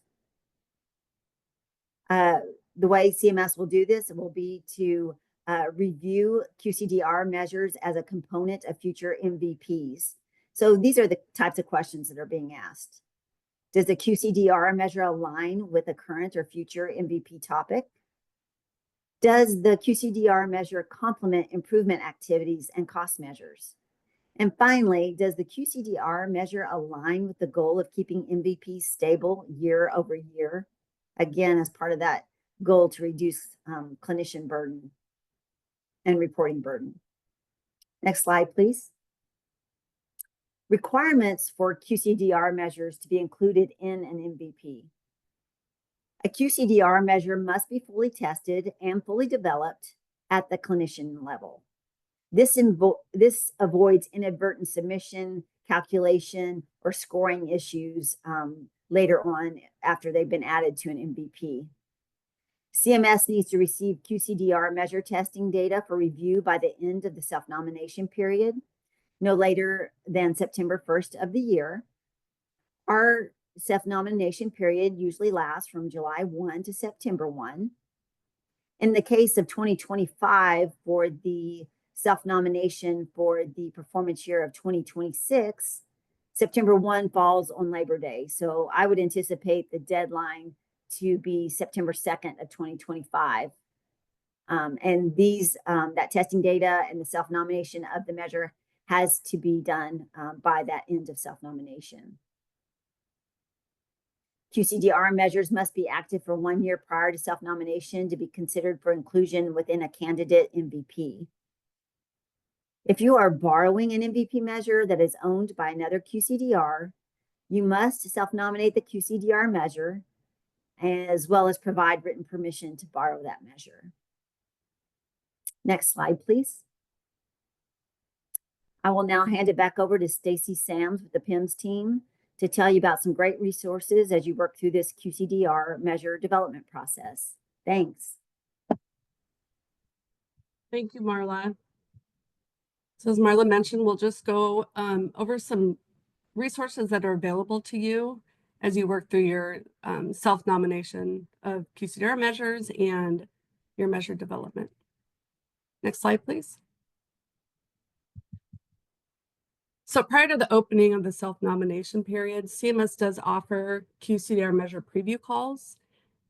The way CMS will do this will be to review QCDR measures as a component of future MVPs. So these are the types of questions that are being asked. Does the QCDR measure align with a current or future MVP topic? Does the QCDR measure complement improvement activities and cost measures? And finally, does the QCDR measure align with the goal of keeping MVP stable year over year? Again, as part of that goal to reduce clinician burden and reporting burden. Next slide, please. Requirements for QCDR measures to be included in an MVP. A QCDR measure must be fully tested and fully developed at the clinician level. This avoids inadvertent submission, calculation, or scoring issues later on after they've been added to an MVP. CMS needs to receive QCDR measure testing data for review by the end of the self-nomination period, no later than September 1st of the year. Our self-nomination period usually lasts from July 1 to September 1. In the case of 2025, for the self-nomination for the performance year of 2026, September 1 falls on Labor Day. So I would anticipate the deadline to be September 2nd of 2025. And that testing data and the self-nomination of the measure has to be done by that end of self-nomination. QCDR measures must be active for 1 year prior to self-nomination to be considered for inclusion within a candidate MVP. If you are borrowing an MVP measure that is owned by another QCDR, you must self-nominate the QCDR measure as well as provide written permission to borrow that measure. Next slide, please. I will now hand it back over to Stacy Sams with the PIMS team to tell you about some great resources as you work through this QCDR measure development process. Thanks. Thank you, Marla. So as Marla mentioned, we'll just go over some resources that are available to you as you work through your self-nomination of QCDR measures and your measure development. Next slide, please. So prior to the opening of the self-nomination period, CMS does offer QCDR measure preview calls.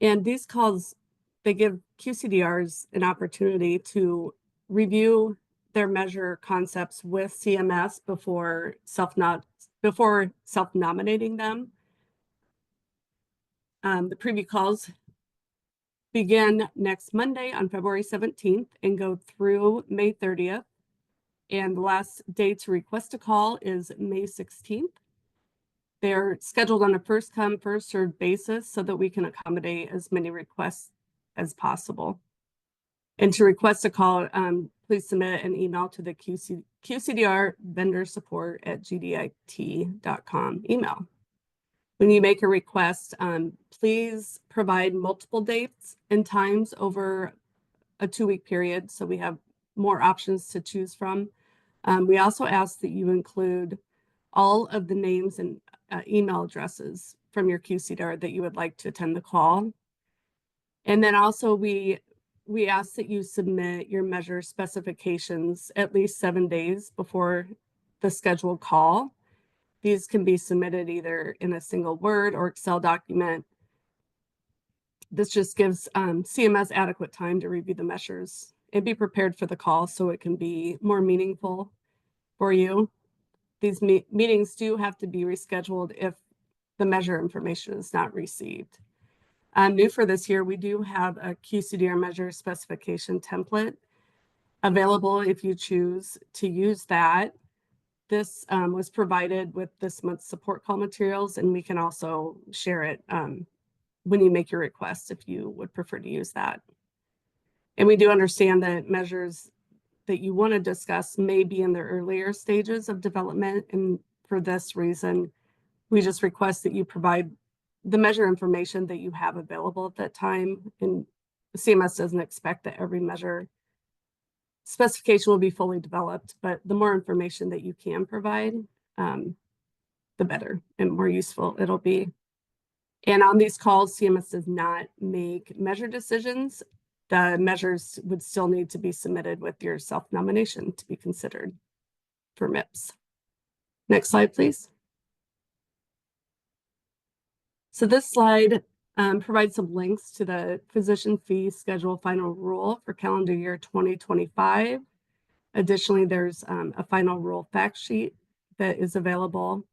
And these calls, they give QCDRs an opportunity to review their measure concepts with CMS before self-nominating them. The preview calls begin next Monday on February 17th and go through May 30th. And the last day to request a call is May 16th. They're scheduled on a first come, first served basis so that we can accommodate as many requests as possible. And to request a call, please submit an email to the QCDR vendor support at gdit.com email. When you make a request, please provide multiple dates and times over a 2-week period so we have more options to choose from. We also ask that you include all of the names and email addresses from your QCDR that you would like to attend the call. And then also we ask that you submit your measure specifications at least 7 days before the scheduled call. These can be submitted either in a single Word or Excel document. This just gives CMS adequate time to review the measures and be prepared for the call so it can be more meaningful for you. These meetings do have to be rescheduled if the measure information is not received. New for this year, we do have a QCDR measure specification template available if you choose to use that. This was provided with this month's support call materials, and we can also share it when you make your request if you would prefer to use that. And we do understand that measures that you want to discuss may be in the earlier stages of development. And for this reason, we just request that you provide the measure information that you have available at that time. And CMS doesn't expect that every measure specification will be fully developed, but the more information that you can provide, the better and more useful it'll be. And on these calls, CMS does not make measure decisions. The measures would still need to be submitted with your self-nomination to be considered for MIPS. Next slide, please. So this slide provide some links to the physician fee schedule final rule for calendar year 2025. Additionally, there's a final rule fact sheet that is available.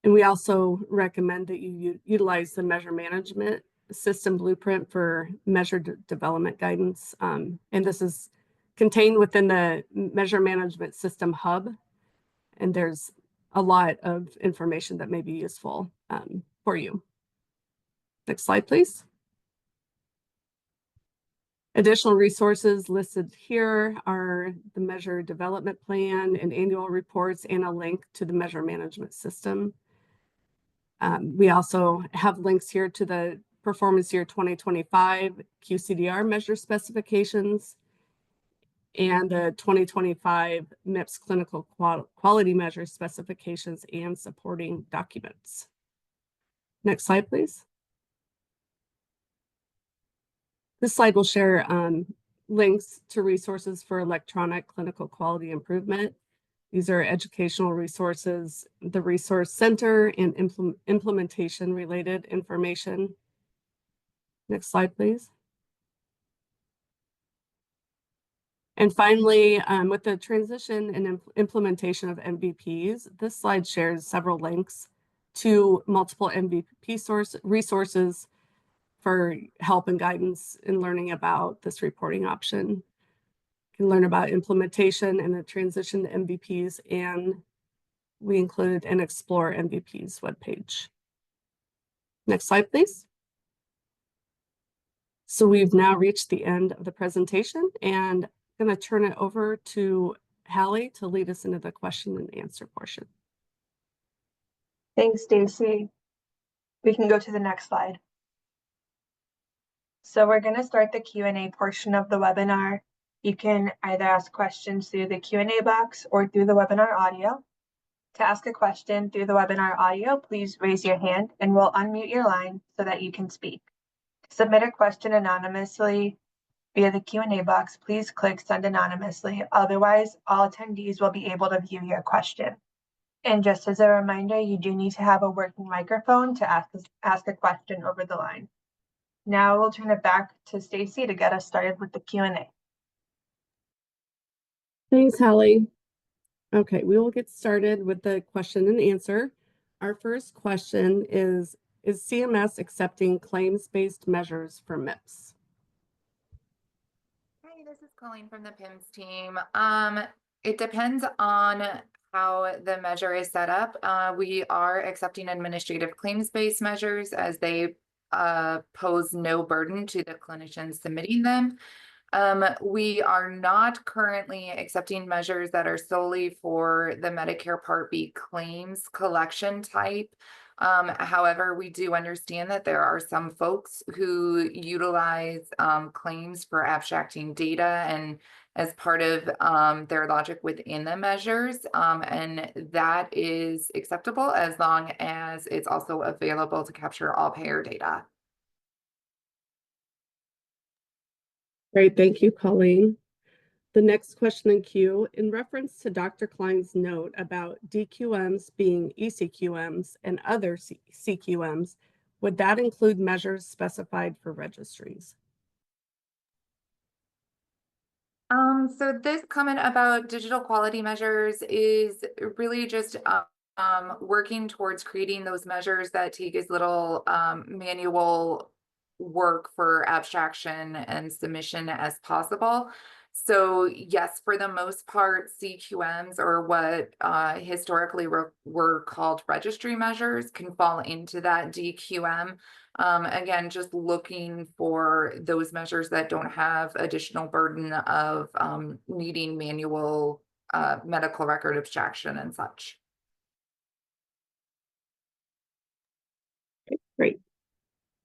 And we also recommend that you utilize the measure management system blueprint for measure development guidance. And this is contained within the measure management system hub. And there's a lot of information that may be useful for you. Next slide, please. Additional resources listed here are the measure development plan and annual reports and a link to the measure management system. We also have links here to the performance year 2025 QCDR measure specifications and the 2025 MIPS clinical quality measure specifications and supporting documents. Next slide, please. This slide will share links to resources for electronic clinical quality improvement. These are educational resources, the resource center, and implementation related information. Next slide, please. And finally, with the transition and implementation of MVPs, this slide shares several links to multiple MVP resources for help and guidance in learning about this reporting option. You can learn about implementation and the transition to MVPs, and we included an Explore MVPs webpage. Next slide, please. So we've now reached the end of the presentation, and I'm going to turn it over to Hallie to lead us into the question and answer portion. Thanks, Stacy. We can go to the next slide. So we're going to start the Q&A portion of the webinar. You can either ask questions through the Q&A box or through the webinar audio. To ask a question through the webinar audio, please raise your hand and we'll unmute your line so that you can speak. To submit a question anonymously via the Q&A box, please click Send Anonymously. Otherwise, all attendees will be able to view your question. And just as a reminder, you do need to have a working microphone to ask a question over the line. Now we'll turn it back to Stacy to get us started with the Q&A. Thanks, Hallie. Okay, we will get started with the question and answer. Our first question is CMS accepting claims-based measures for MIPS? Hi, this is Colleen from the PIMS team. It depends on how the measure is set up. We are accepting administrative claims-based measures as they pose no burden to the clinicians submitting them. We are not currently accepting measures that are solely for the Medicare Part B claims collection type. However, we do understand that there are some folks who utilize claims for abstracting data and as part of their logic within the measures, and that is acceptable as long as it's also available to capture all payer data. Great, thank you, Colleen. The next question in queue, in reference to Dr. Klein's note about DQMs being ECQMs and other CQMs, would that include measures specified for registries? So this comment about digital quality measures is really just working towards creating those measures that take as little manual work for abstraction and submission as possible. So yes, for the most part, CQMs, or what historically were called registry measures, can fall into that DQM. Again, just looking for those measures that don't have additional burden of needing manual medical record abstraction and such. Great.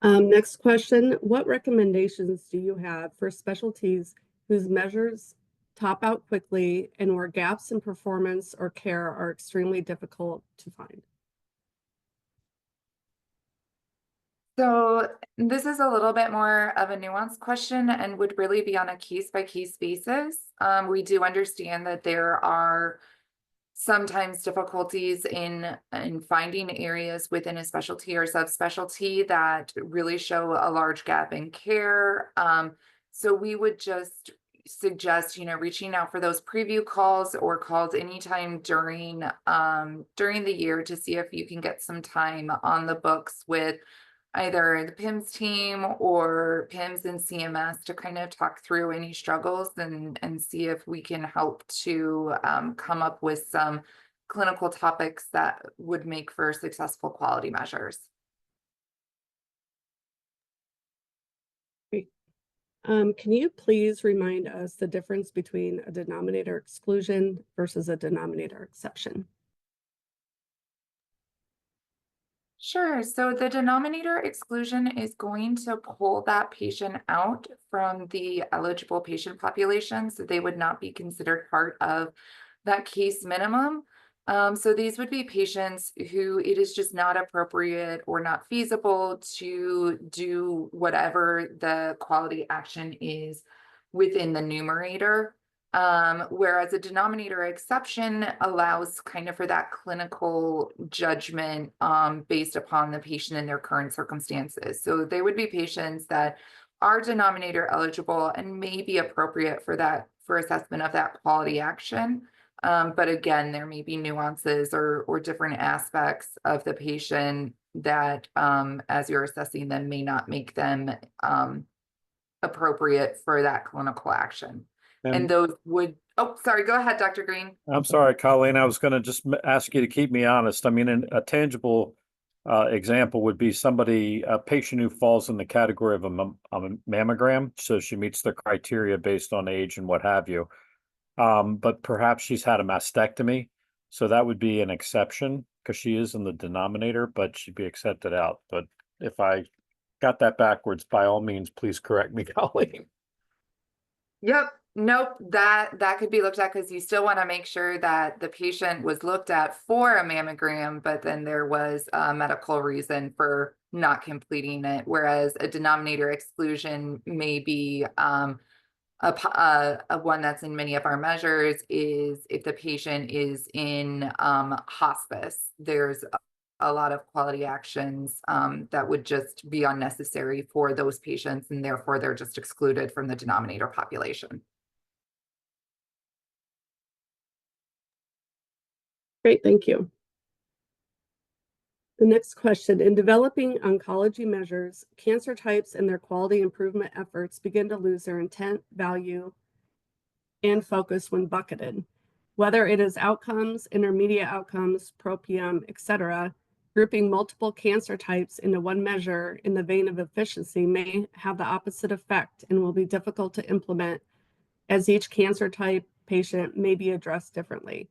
Next question, what recommendations do you have for specialties whose measures top out quickly and where gaps in performance or care are extremely difficult to find? So this is a little bit more of a nuanced question and would really be on a case-by-case basis. We do understand that there are sometimes difficulties in finding areas within a specialty or subspecialty that really show a large gap in care. So we would just suggest, reaching out for those preview calls or calls anytime during the year to see if you can get some time on the books with either the PIMS team or PIMS and CMS to kind of talk through any struggles and see if we can help to come up with some clinical topics that would make for successful quality measures. Great. Can you please remind us the difference between a denominator exclusion versus a denominator exception? Sure. So the denominator exclusion is going to pull that patient out from the eligible patient population. So they would not be considered part of that case minimum. So these would be patients who it is just not appropriate or not feasible to do whatever the quality action is within the numerator. Whereas a denominator exception allows kind of for that clinical judgment based upon the patient and their current circumstances. So they would be patients that are denominator eligible and may be appropriate for assessment of that quality action. But again, there may be nuances or different aspects of the patient that as you're assessing them may not make them appropriate for that clinical action. And those would, oh, sorry, go ahead, Dr. Green. I'm sorry, Colleen, I was going to just ask you to keep me honest. I mean, a tangible example would be a patient who falls in the category of a mammogram. So she meets the criteria based on age and what have you. But perhaps she's had a mastectomy. So that would be an exception because she is in the denominator, but she'd be accepted out. But if I got that backwards, by all means, please correct me, Colleen. Yep. Nope. That could be looked at because you still want to make sure that the patient was looked at for a mammogram, but then there was a medical reason for not completing it. Whereas a denominator exclusion may be a one that's in many of our measures is if the patient is in hospice. There's a lot of quality actions that would just be unnecessary for those patients, and therefore they're just excluded from the denominator population. Great, thank you. The next question, in developing oncology measures, cancer types and their quality improvement efforts begin to lose their intent, value, and focus when bucketed. Whether it is outcomes, intermediate outcomes, pro-PM, etc., grouping multiple cancer types into one measure in the vein of efficiency may have the opposite effect and will be difficult to implement as each cancer type patient may be addressed differently.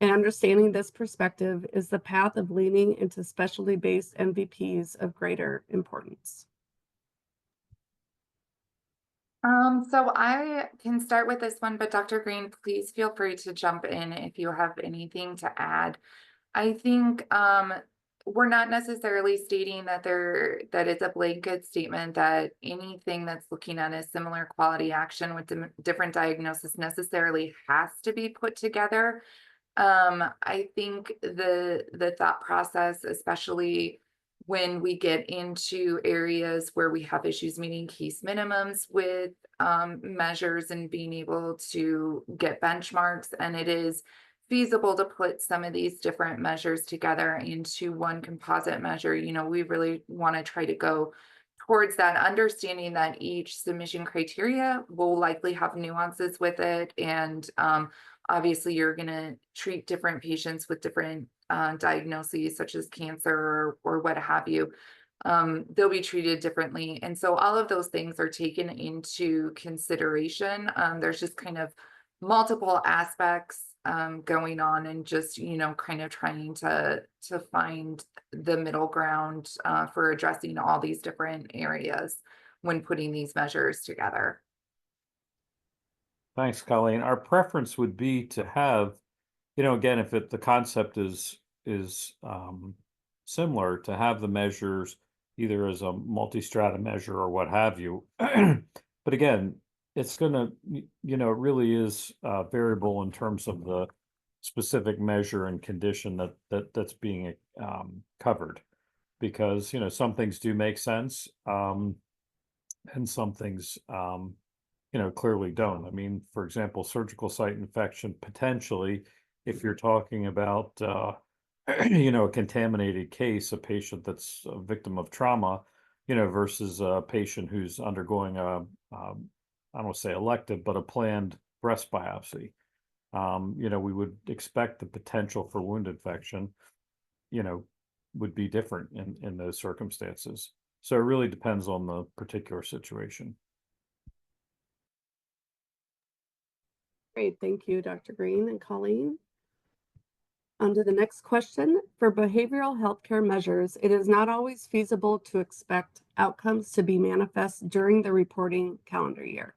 And understanding this perspective is the path of leaning into specialty-based MVPs of greater importance. So I can start with this one, but Dr. Green, please feel free to jump in if you have anything to add. I think we're not necessarily stating that it's a blanket statement that anything that's looking at a similar quality action with different diagnosis necessarily has to be put together. I think the thought process, especially when we get into areas where we have issues meeting case minimums with measures and being able to get benchmarks, and it is feasible to put some of these different measures together into one composite measure. We really want to try to go towards that, understanding that each submission criteria will likely have nuances with it. And obviously you're going to treat different patients with different diagnoses such as cancer or what have you. They'll be treated differently. And so all of those things are taken into consideration. There's just kind of multiple aspects going on, and just, kind of trying to find the middle ground for addressing all these different areas when putting these measures together. Thanks, Colleen. Our preference would be to have, again, if the concept is similar, to have the measures either as a multi-strata measure or what have you. But again, it's going to, it really is variable in terms of the specific measure and condition that's being covered, because some things do make sense, and some things clearly don't. I mean, for example, surgical site infection, potentially, if you're talking about a contaminated case, a patient that's a victim of trauma, versus a patient who's undergoing I don't want to say elective, but a planned breast biopsy. We would expect the potential for wound infection, would be different in those circumstances. So it really depends on the particular situation. Great, thank you, Dr. Green and Colleen. On to the next question. For behavioral healthcare measures, it is not always feasible to expect outcomes to be manifest during the reporting calendar year.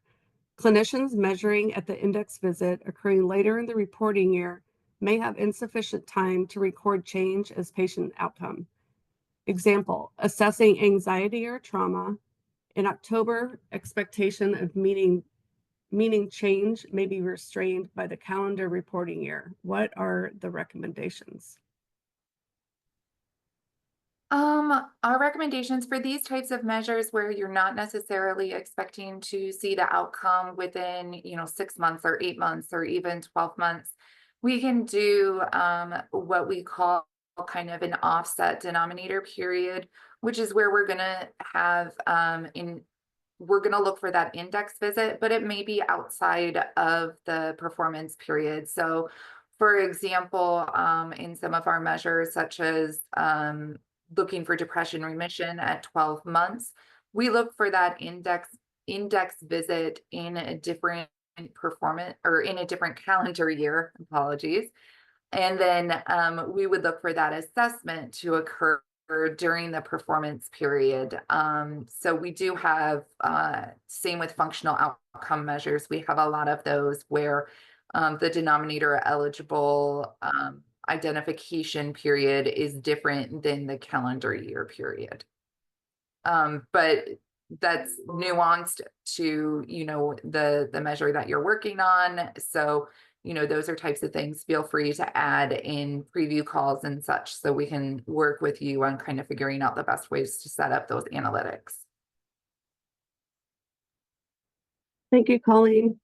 Clinicians measuring at the index visit occurring later in the reporting year may have insufficient time to record change as patient outcome. Example, assessing anxiety or trauma. In October, expectation of meaning change may be restrained by the calendar reporting year. What are the recommendations? Our recommendations for these types of measures where you're not necessarily expecting to see the outcome within, 6 months or 8 months or even 12 months, we can do what we call kind of an offset denominator period, which is where we're going to have we're going to look for that index visit, but it may be outside of the performance period. So for example, in some of our measures, such as looking for depression remission at 12 months, we look for that index visit in a different performance or in a different calendar year, apologies. And then we would look for that assessment to occur during the performance period. So we do have, same with functional outcome measures, we have a lot of those where the denominator eligible identification period is different than the calendar year period. But that's nuanced to, the measure that you're working on. So, those are types of things. Feel free to add in preview calls and such, so we can work with you on kind of figuring out the best ways to set up those analytics. Thank you, Colleen.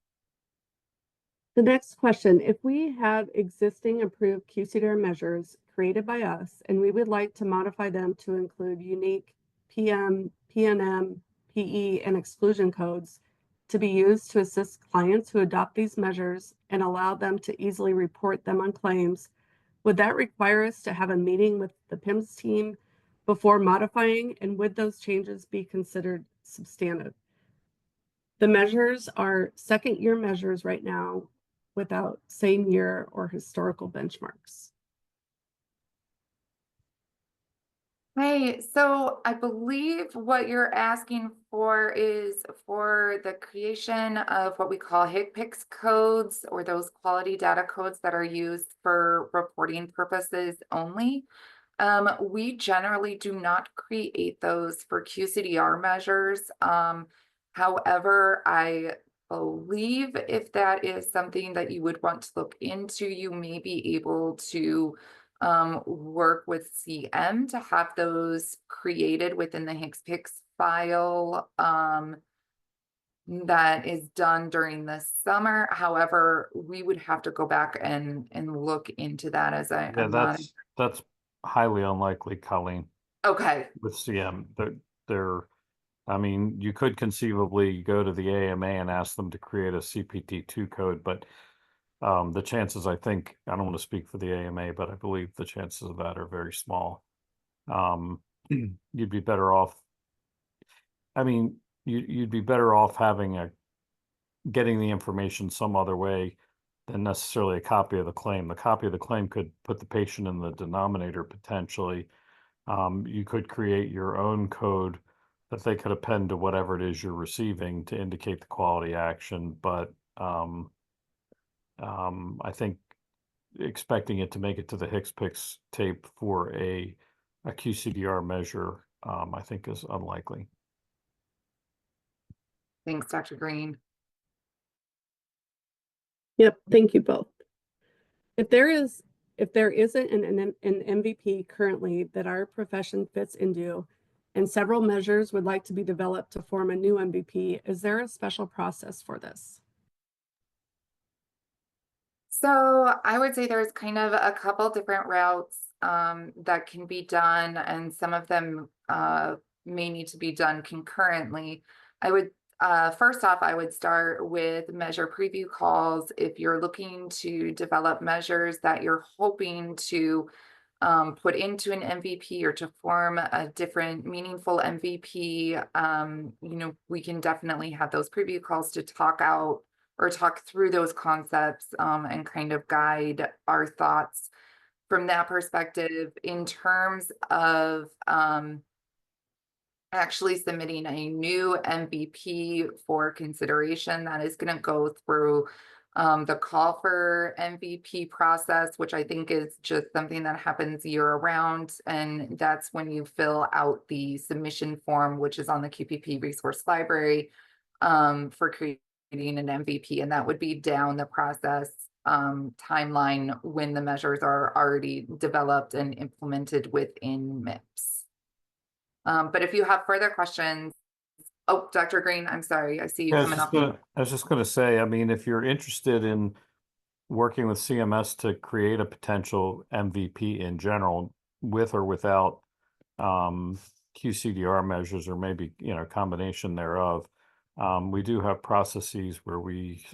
The next question, if we have existing approved QCDR measures created by us, and we would like to modify them to include unique PM, PNM, PE, and exclusion codes to be used to assist clients who adopt these measures and allow them to easily report them on claims, would that require us to have a meeting with the PIMS team before modifying, and would those changes be considered substantive? The measures are second year measures right now without same year or historical benchmarks. Hey, so I believe what you're asking for is for the creation of what we call HCPCS codes, or those quality data codes that are used for reporting purposes only. We generally do not create those for QCDR measures. However, I believe if that is something that you would want to look into, you may be able to work with CM to have those created within the HCPCS file that is done during the summer. However, we would have to go back and look into that as that's highly unlikely, Colleen. Okay. With CM, I mean, you could conceivably go to the AMA and ask them to create a CPT2 code, but the chances, I think, I don't want to speak for the AMA, but I believe the chances of that are very small. You'd be better off. I mean, you'd be better off getting the information some other way than necessarily a copy of the claim. The copy of the claim could put the patient in the denominator potentially. You could create your own code that they could append to whatever it is you're receiving to indicate the quality action, but I think expecting it to make it to the HCPCS tape for a QCDR measure, I think is unlikely. Thanks, Dr. Green. Yep, thank you both. If there isn't an MVP currently that our profession fits into, and several measures would like to be developed to form a new MVP, is there a special process for this? So I would say there's kind of a couple different routes that can be done, and some of them may need to be done concurrently. I would first off, I would start with measure preview calls. If you're looking to develop measures that you're hoping to put into an MVP or to form a different meaningful MVP, we can definitely have those preview calls to talk out or talk through those concepts and kind of guide our thoughts from that perspective. In terms of actually submitting a new MVP for consideration, that is going to go through the call for MVP process, which I think is just something that happens year round. And that's when you fill out the submission form, which is on the QPP resource library for creating an MVP. And that would be down the process timeline when the measures are already developed and implemented within MIPS. But if you have further questions, oh, Dr. Green, I'm sorry, I see you coming up. I was just going to say, I mean, if you're interested in working with CMS to create a potential MVP in general, with or without QCDR measures, or maybe, combination thereof, we do have processes where we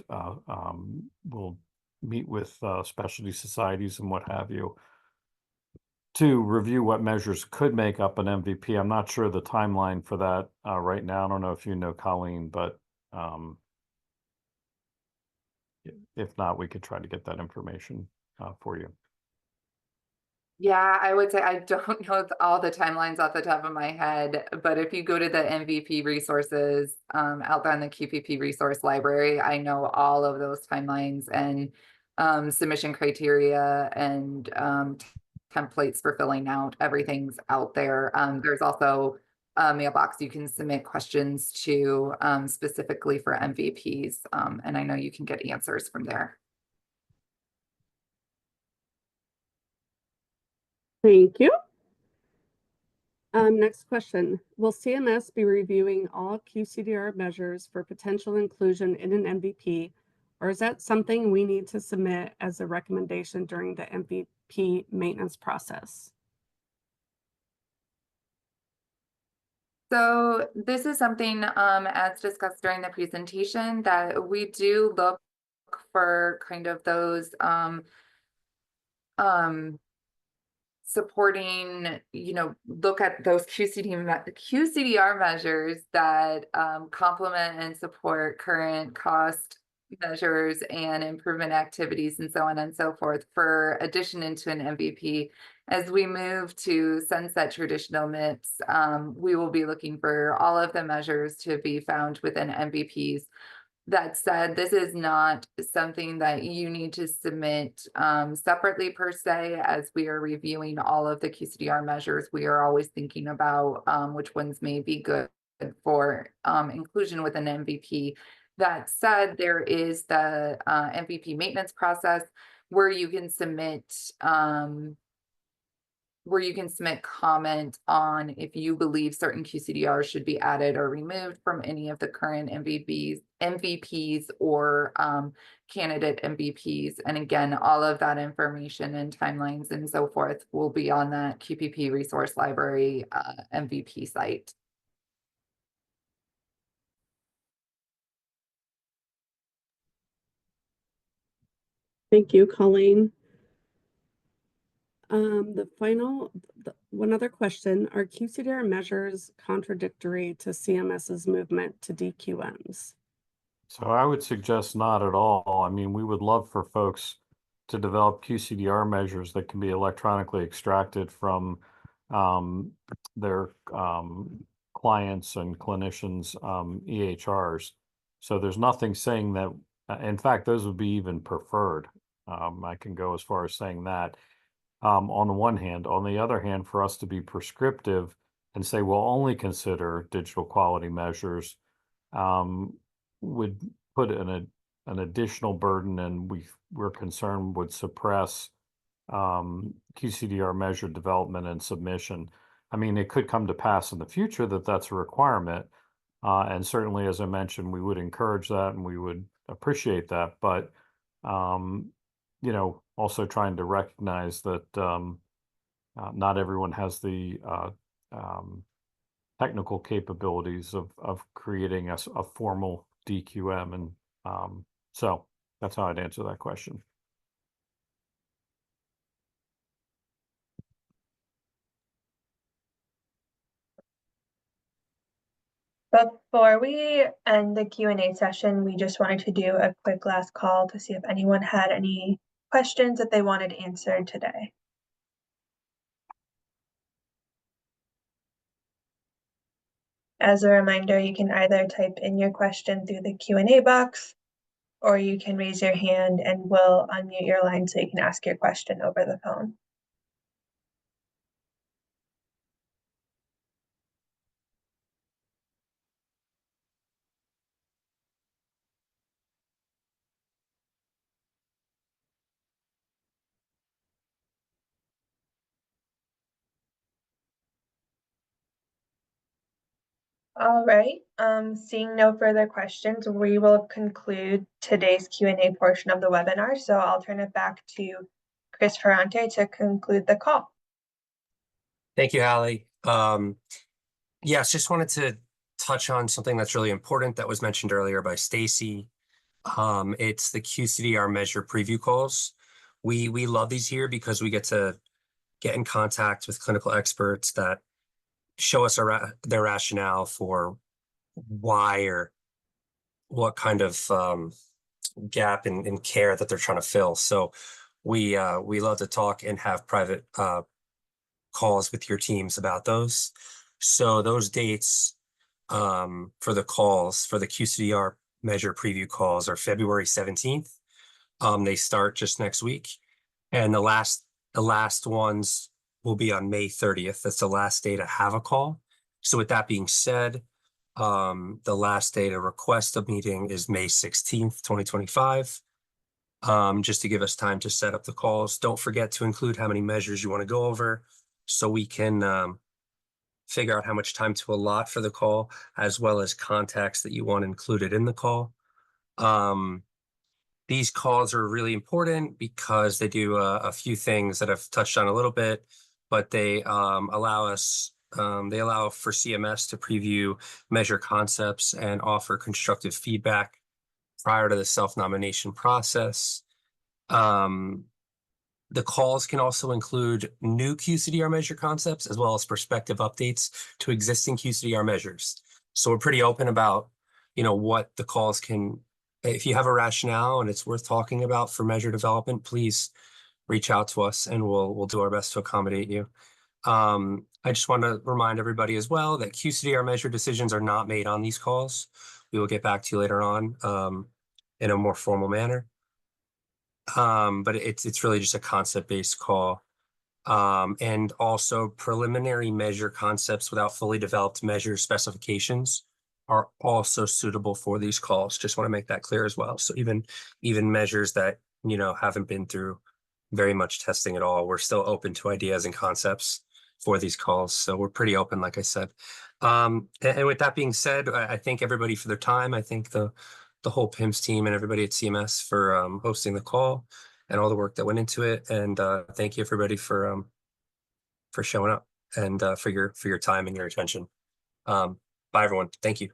will meet with specialty societies and what have you to review what measures could make up an MVP. I'm not sure the timeline for that right now. I don't know if you know, Colleen, but if not, we could try to get that information for you. Yeah, I would say I don't know all the timelines off the top of my head, but if you go to the MVP resources out there in the QPP resource library, I know all of those timelines and submission criteria and templates for filling out. Everything's out there. There's also a mailbox you can submit questions to specifically for MVPs, and I know you can get answers from there. Thank you. Next question. Will CMS be reviewing all QCDR measures for potential inclusion in an MVP, or is that something we need to submit as a recommendation during the MVP maintenance process? So this is something, as discussed during the presentation, that we do look for kind of those supporting, look at those QCDR measures that complement and support current cost measures and improvement activities and so on and so forth for addition into an MVP. As we move to sunset traditional MIPS, we will be looking for all of the measures to be found within MVPs. That said, this is not something that you need to submit separately per se. As we are reviewing all of the QCDR measures, we are always thinking about which ones may be good for inclusion with an MVP. That said, there is the MVP maintenance process where you can submit comment on if you believe certain QCDRs should be added or removed from any of the current MVPs or candidate MVPs. And again, all of that information and timelines and so forth will be on that QPP resource library MVP site. Thank you, Colleen. One other question, are QCDR measures contradictory to CMS's movement to DQMs? So I would suggest not at all. I mean, we would love for folks to develop QCDR measures that can be electronically extracted from their clients and clinicians' EHRs. So there's nothing saying that, in fact, those would be even preferred. I can go as far as saying that. On the one hand. On the other hand, for us to be prescriptive and say we'll only consider digital quality measures would put an additional burden, and we're concerned would suppress QCDR measure development and submission. I mean, it could come to pass in the future that that's a requirement. And certainly, as I mentioned, we would encourage that and we would appreciate that. But, also trying to recognize that not everyone has the technical capabilities of creating a formal DQM. And so that's how I'd answer that question. Before we end the Q&A session, we just wanted to do a quick last call to see if anyone had any questions that they wanted answered today. As a reminder, you can either type in your question through the Q&A box, or you can raise your hand and we'll unmute your line so you can ask your question over the phone. All right, seeing no further questions, we will conclude today's Q&A portion of the webinar. So I'll turn it back to Chris Ferrante to conclude the call. Thank you, Hallie. Yes, just wanted to touch on something that's really important that was mentioned earlier by Stacy. It's the QCDR measure preview calls. We love these here because we get to get in contact with clinical experts that show us their rationale for why or what kind of gap in care that they're trying to fill. So we love to talk and have private calls with your teams about those. So those dates for the calls, for the QCDR measure preview calls, are February 17th. They start just next week. And the last ones will be on May 30th. That's the last day to have a call. So with that being said, the last day to request a meeting is May 16th, 2025. Just to give us time to set up the calls. Don't forget to include how many measures you want to go over so we can figure out how much time to allot for the call, as well as context that you want included in the call. These calls are really important because they do a few things that I've touched on a little bit, but they allow for CMS to preview measure concepts and offer constructive feedback prior to the self-nomination process. The calls can also include new QCDR measure concepts as well as prospective updates to existing QCDR measures. So we're pretty open about, what the calls can. If you have a rationale and it's worth talking about for measure development, please reach out to us and we'll do our best to accommodate you. I just want to remind everybody as well that QCDR measure decisions are not made on these calls. We will get back to you later on in a more formal manner. But it's really just a concept-based call. And also preliminary measure concepts without fully developed measure specifications are also suitable for these calls. Just want to make that clear as well. So even measures that, haven't been through very much testing at all, we're still open to ideas and concepts for these calls. So we're pretty open, like I said. And with that being said, I thank everybody for their time. I thank the whole PIMS team and everybody at CMS for hosting the call and all the work that went into it. And thank you everybody for showing up and for your time and your attention. Bye everyone. Thank you.